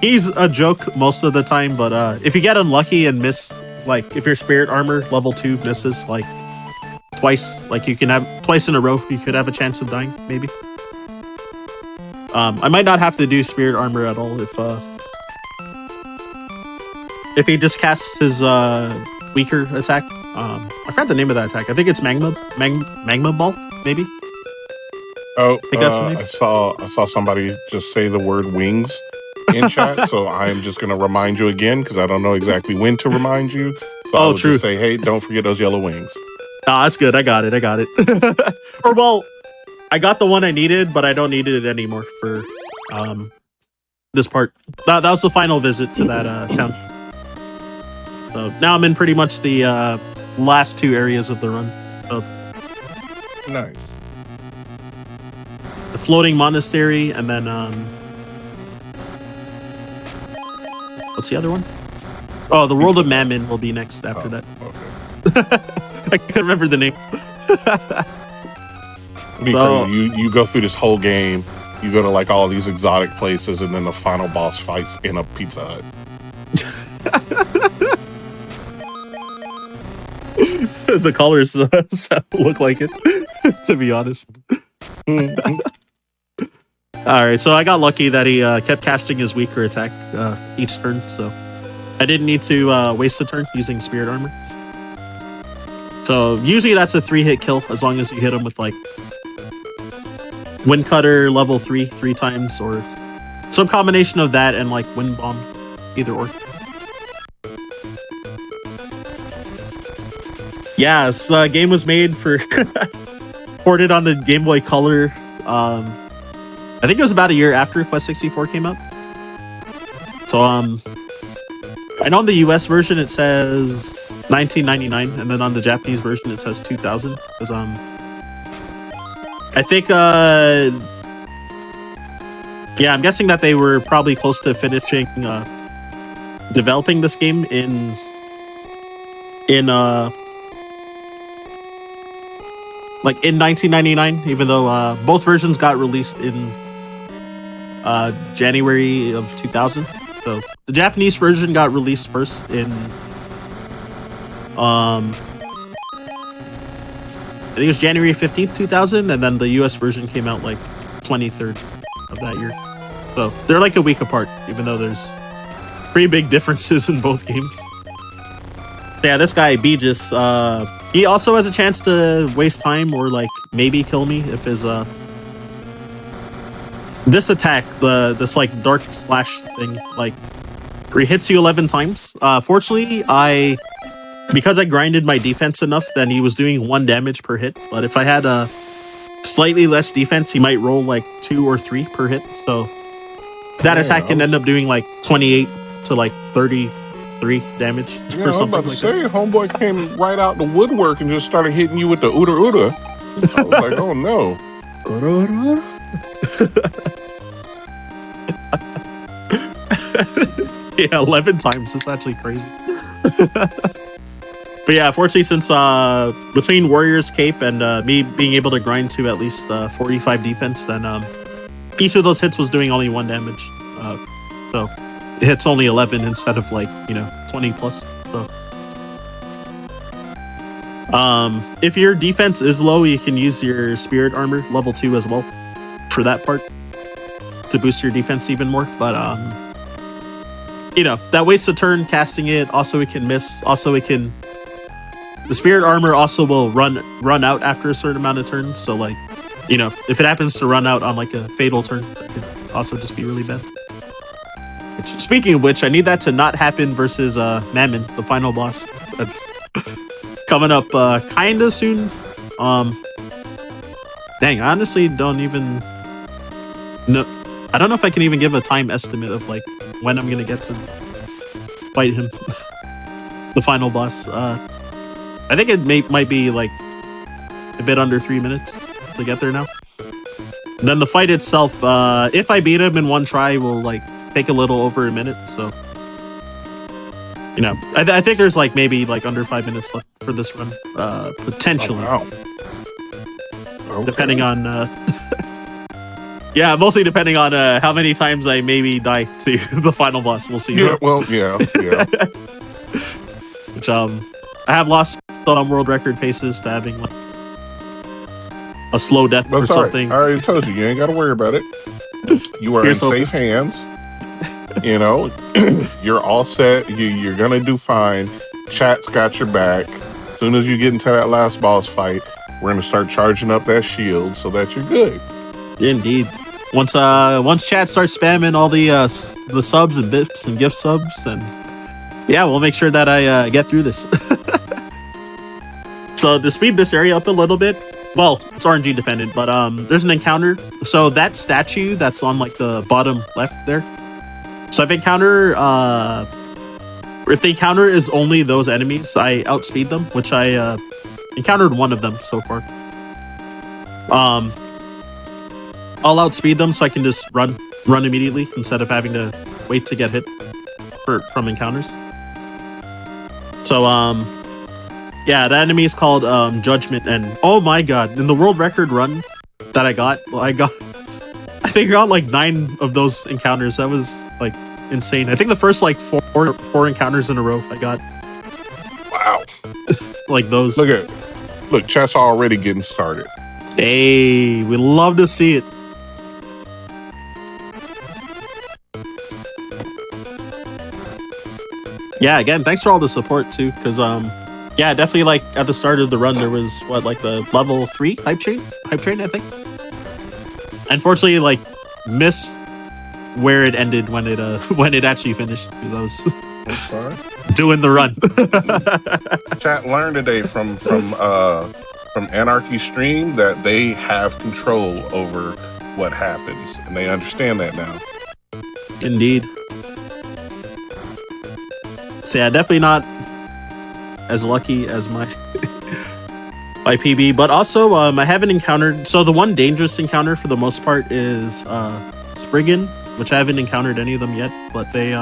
he's a joke most of the time. But if you get unlucky and miss, like if your spirit armor level 2 misses like twice, like you can have twice in a row, you could have a chance of dying, maybe. I might not have to do spirit armor at all if he just casts his weaker attack. I forgot the name of that attack. I think it's magma ball, maybe. Oh, I think that's the name. I saw somebody just say the word wings in chat, so I'm just gonna remind you again because I don't know exactly when to remind you. So I Oh, would true. just say, hey, don't forget those yellow wings. Ah, that's good. I got it. Or well, I got the one I needed, but I don't need it anymore for this part. That was the final visit to that town. So now I'm in pretty much the last two areas of the run. So Nice. the floating monastery, and then what's the other one? Oh, the World of Mammon will be next after that. Okay. I couldn't remember the name. So you go through this whole game, you go to like all these exotic places, and then the final boss fights in a Pizza Hut. The colors look like it, to be honest. All right, so I got lucky that he kept casting his weaker attack each turn, so I didn't need to waste a turn using Spirit Armor. So usually that's a 3-hit kill as long as you hit him with like Wind Cutter level 3 times, or some combination of that and like Wind Bomb, either or. Yeah, this game was made for ported on the Game Boy Color. I think it was about a year after Quest 64 came out. So I know on the US version it says 1999, and then on the Japanese version it says 2000. Because I think yeah, I'm guessing that they were probably close to finishing developing this game in like in 1999, even though both versions got released in January of 2000. So the Japanese version got released first in I think it was January 15th, 2000, and then the US version came out like 23rd of that year. So they're like a week apart, even though there's pretty big differences in both games. Yeah, this guy Beegis, he also has a chance to waste time or like maybe kill me if his this attack, this like dark slash thing, like where he hits you 11 times. Fortunately, because I grinded my defense enough, then he was doing 1 damage per hit. But if I had a slightly less defense, he might roll like 2 or 3 per hit. So that attack can end up doing like 28 to like 33 damage Yeah, or I was something about to like say, that. homeboy came right out the woodwork and just started hitting you with the Uda Uda. I was like, oh no. Yeah, 11 times. It's actually crazy. But yeah, fortunately, since between Warrior's Cape and me being able to grind to at least 45 defense, then each of those hits was doing only 1 damage. So it hits only 11 instead of like, 20 plus. So if your defense is low, you can use your Spirit Armor level 2 as well for that part to boost your defense even more. But that wastes a turn casting it. Also, it can miss. Also, the Spirit Armor also will run out after a certain amount of turns. So like, if it happens to run out on like a fatal turn, that could also just be really bad. Speaking of which, I need that to not happen versus Mammon, the final boss. That's coming up kind of soon. Dang, I honestly don't even know. I don't know if I can even give a time estimate of like when I'm gonna get to fight him, the final boss. I think it might be like a bit under 3 minutes to get there now. And then the fight itself, if I beat him in one try, will like take a little over a minute. So, I think there's like maybe like under 5 minutes left for this run, potentially. Oh, wow. Okay. Depending on, yeah, mostly depending on how many times I maybe die to the final boss. We'll see. Yeah, well, yeah. Which I have lost on world record paces to having like a slow death or something. I already told you, you ain't got to worry about it. You are in safe hands. You're all set. You're gonna do fine. Chat's got your back. As soon as you get into that last boss fight, we're gonna start charging up that shield so that you're good. Indeed. Once chat starts spamming all the subs and bits and gift subs, and Yeah, we'll make sure that I get through this. So to speed this area up a little bit, well, it's RNG dependent, but there's an encounter. So that statue that's on like the bottom left there. So if the encounter is only those enemies, I outspeed them, which I encountered one of them so far. I'll outspeed them so I can just run immediately instead of having to wait to get hit from encounters. So yeah, the enemy is called Judgment, and oh my god, in the world record run that I think I got like 9 of those encounters. That was like insane. I think the first like four encounters in a row I got. Wow. Like those. Look, chat's already getting started. Hey, we love to see it. Yeah, again, thanks for all the support too, because yeah, definitely like at the start of the run there was like the level 3 hype train, I think. Unfortunately, like missed where it ended when it actually finished, because I was doing the run. Chat learned today from Anarchy Stream that they have control over what happens, and they understand that now. Indeed. So yeah, definitely not as lucky as my PB, but also I haven't encountered. So the one dangerous encounter for the most part is Spriggan, which I haven't encountered any of them yet. But they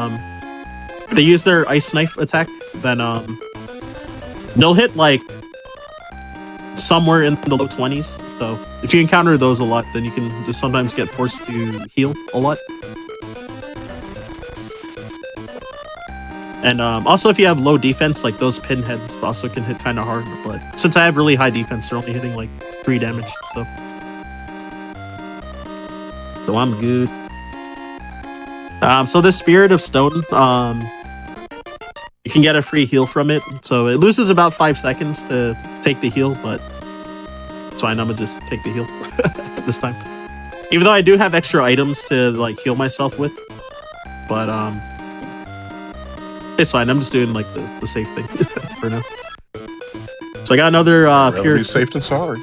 use their ice knife attack. Then they'll hit like somewhere in the low 20s. So if you encounter those a lot, then you can just sometimes get forced to heal a lot. And also, if you have low defense, like those pinheads also can hit kind of hard. But since I have really high defense, they're only hitting like 3 damage. So I'm good. So this Spirit of Stone, you can get a free heal from it. So it loses about 5 seconds to take the heal, but it's fine. I'm gonna just take the heal this time. Even though I do have extra items to like heal myself with, but it's fine. I'm just doing like the safe thing for now. So I got another pure. Be safe than sorry.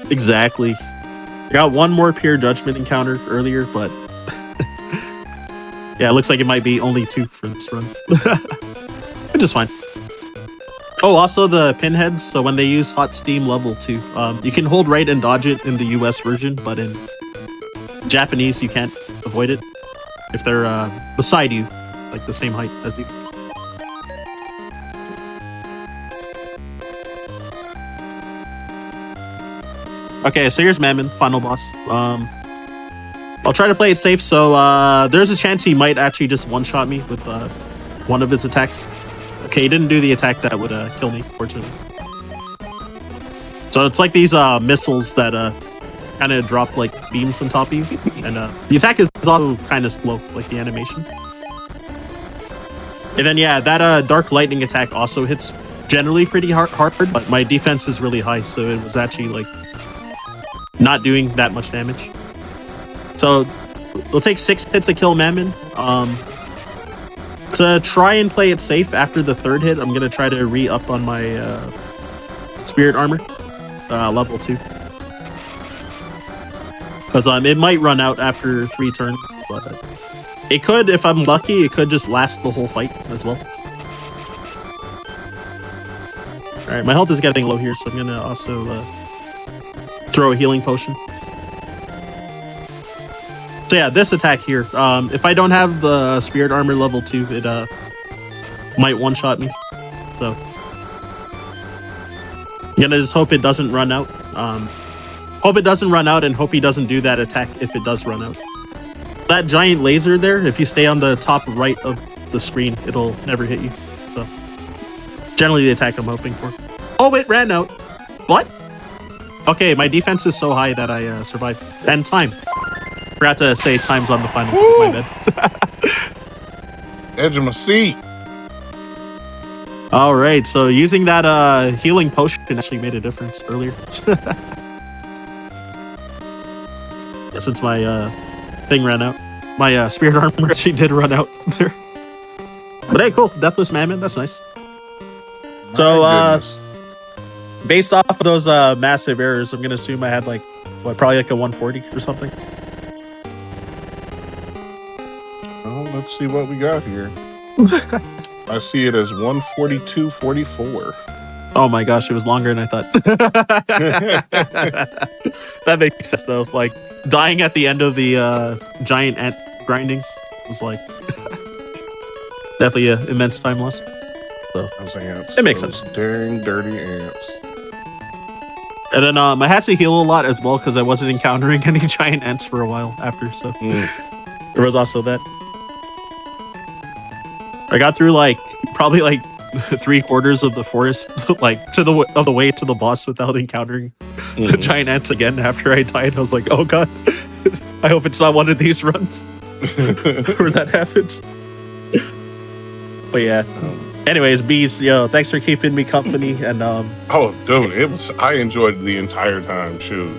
Exactly. I got one more pure judgment encounter earlier, but yeah, it looks like it might be only 2 for this run, which is fine. Oh, also the pinheads. So when they use hot steam level 2, you can hold right and dodge it in the US version, but in Japanese you can't avoid it if they're beside you, like the same height as you. Okay, so here's Mammon, final boss. I'll try to play it safe, so there's a chance he might actually just one-shot me with one of his attacks. Okay, he didn't do the attack that would kill me, fortunately. So it's like these missiles that kind of drop like beams on top of you, and the attack is also kind of slow, like the animation. And then yeah, that dark lightning attack also hits generally pretty hard, but my defense is really high, so it was actually like not doing that much damage. So it'll take 6 hits to kill Mammon. To try and play it safe after the 3rd hit, I'm gonna try to re-up on my spirit armor, level 2. Because it might run out after 3 turns, but it could, if I'm lucky, it could just last the whole fight as well. Alright, my health is getting low here, so I'm gonna also throw a healing potion. So yeah, this attack here, if I don't have the spirit armor level 2, it might one-shot me. So I'm gonna just hope it doesn't run out. Hope it doesn't run out, and hope he doesn't do that attack if it does run out. That giant laser there, if you stay on the top right of the screen, it'll never hit you. So generally the attack I'm hoping for. Oh, it ran out. What? Okay, my defense is so high that I survived. And time. Forgot to say time's on the final. My bad. Edge of my seat. All right, so using that healing potion actually made a difference earlier. Yeah, since my thing ran out, my spirit armor actually did run out there. But hey, cool. Deathless Madman. That's nice. My So, goodness. based off of those massive errors, I'm going to assume I had like, probably like a 140 or something. Well, let's see what we got here. I see it as 142.44. Oh my gosh, it was longer than I thought. That makes sense though. Like dying at the end of the giant ant grinding was like definitely an immense time loss. So Those ants. it makes those sense. Dang dirty ants. And then I had to heal a lot as well because I wasn't encountering any giant ants for a while after. So there was also that. I got through like probably like 3/4 of the forest, like to the way to the boss without encountering the giant ants again. After I died, I was like, "Oh god, I hope it's not one of these runs where that happens." But yeah. Anyways, bees, yo, thanks for keeping me company. And Oh, dude, I enjoyed the entire time. Shoot,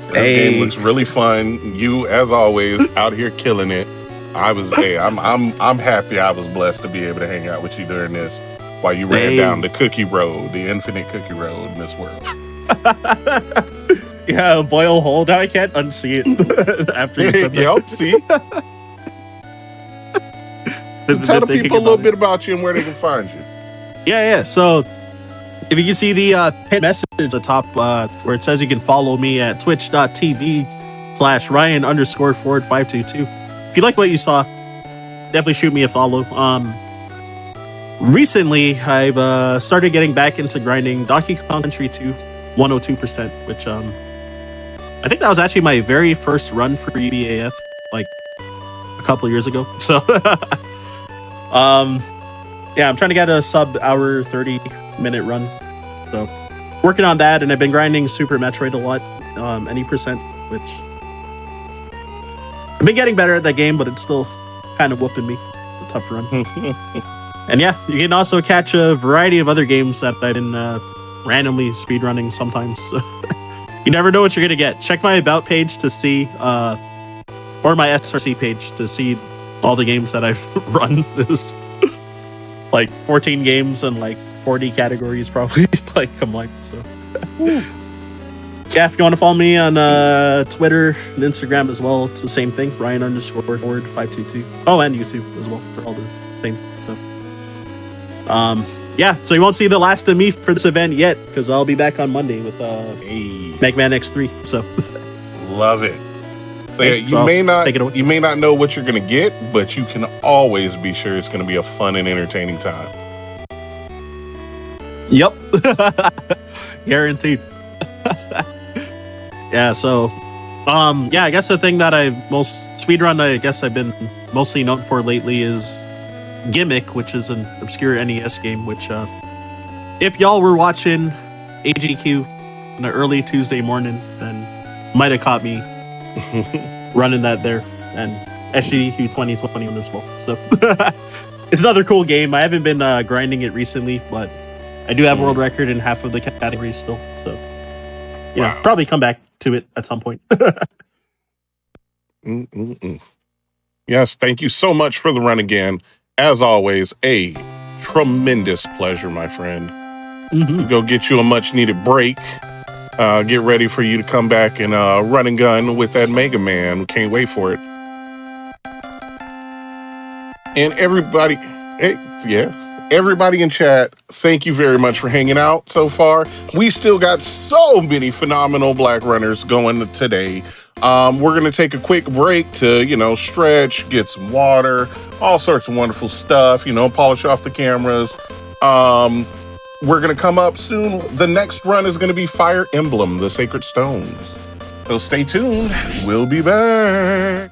this Hey. game looks really fun. You, as always, out here killing it. I'm happy I was blessed to be able to hang out with you during this while you ran Hey. down the cookie road, the infinite cookie road in this world. yeah, boil hole. Now I can't unsee it after you said that. Yup, see? Tell the people a little bit about you and where they can find you. Yeah. So if you can see the pinned message at the top where it says you can follow me at twitch.tv/Ryan_Ford522. If you like what you saw, definitely shoot me a follow. Recently, I've started getting back into grinding Donkey Kong Country 2 102%, which I think that was actually my very first run for UBAF, like a couple years ago. So, yeah, I'm trying to get a sub-hour 30-minute run. So, working on that, and I've been grinding Super Metroid a lot, any percent, which I've been getting better at that game, but it's still kind of whooping me. It's a tough run. And yeah, you can also catch a variety of other games that I've been randomly speedrunning sometimes. You never know what you're going to get. Check my About page to see, or my SRC page to see all the games that I've run. There's like 14 games and like 40 categories probably like combined. So yeah, if you want to follow me on Twitter and Instagram as well, it's the same thing. Ryan_Ford522. Oh, and YouTube as well for all the same. So yeah, so you won't see the last of me for this event yet because I'll be back on Monday with Mega Man X3. So love it. Yeah, so you take it away. may not know what you're gonna get, but you can always be sure it's gonna be a fun and entertaining time. Yep. Guaranteed. Yeah, so yeah, I guess the thing that I've been mostly known for lately is Gimmick, which is an obscure NES game, which if y'all were watching AGQ on an early Tuesday morning, then might have caught me running that there, and SGDQ 2020 on as well. So it's another cool game. I haven't been grinding it recently, but I do have world record in half of the categories still. So yeah, Wow. probably come back to it at some point. Yes, thank you so much for the run again. As always, a tremendous pleasure, my friend. Go get you a much needed break. Get ready for you to come back and run and gun with that Mega Man. We can't wait for it. And everybody, everybody in chat, thank you very much for hanging out so far. We still got so many phenomenal black runners going today. We're going to take a quick break to, stretch, get some water, all sorts of wonderful stuff, polish off the cameras. We're going to come up soon. The next run is going to be Fire Emblem, the Sacred Stones. So stay tuned. We'll be back.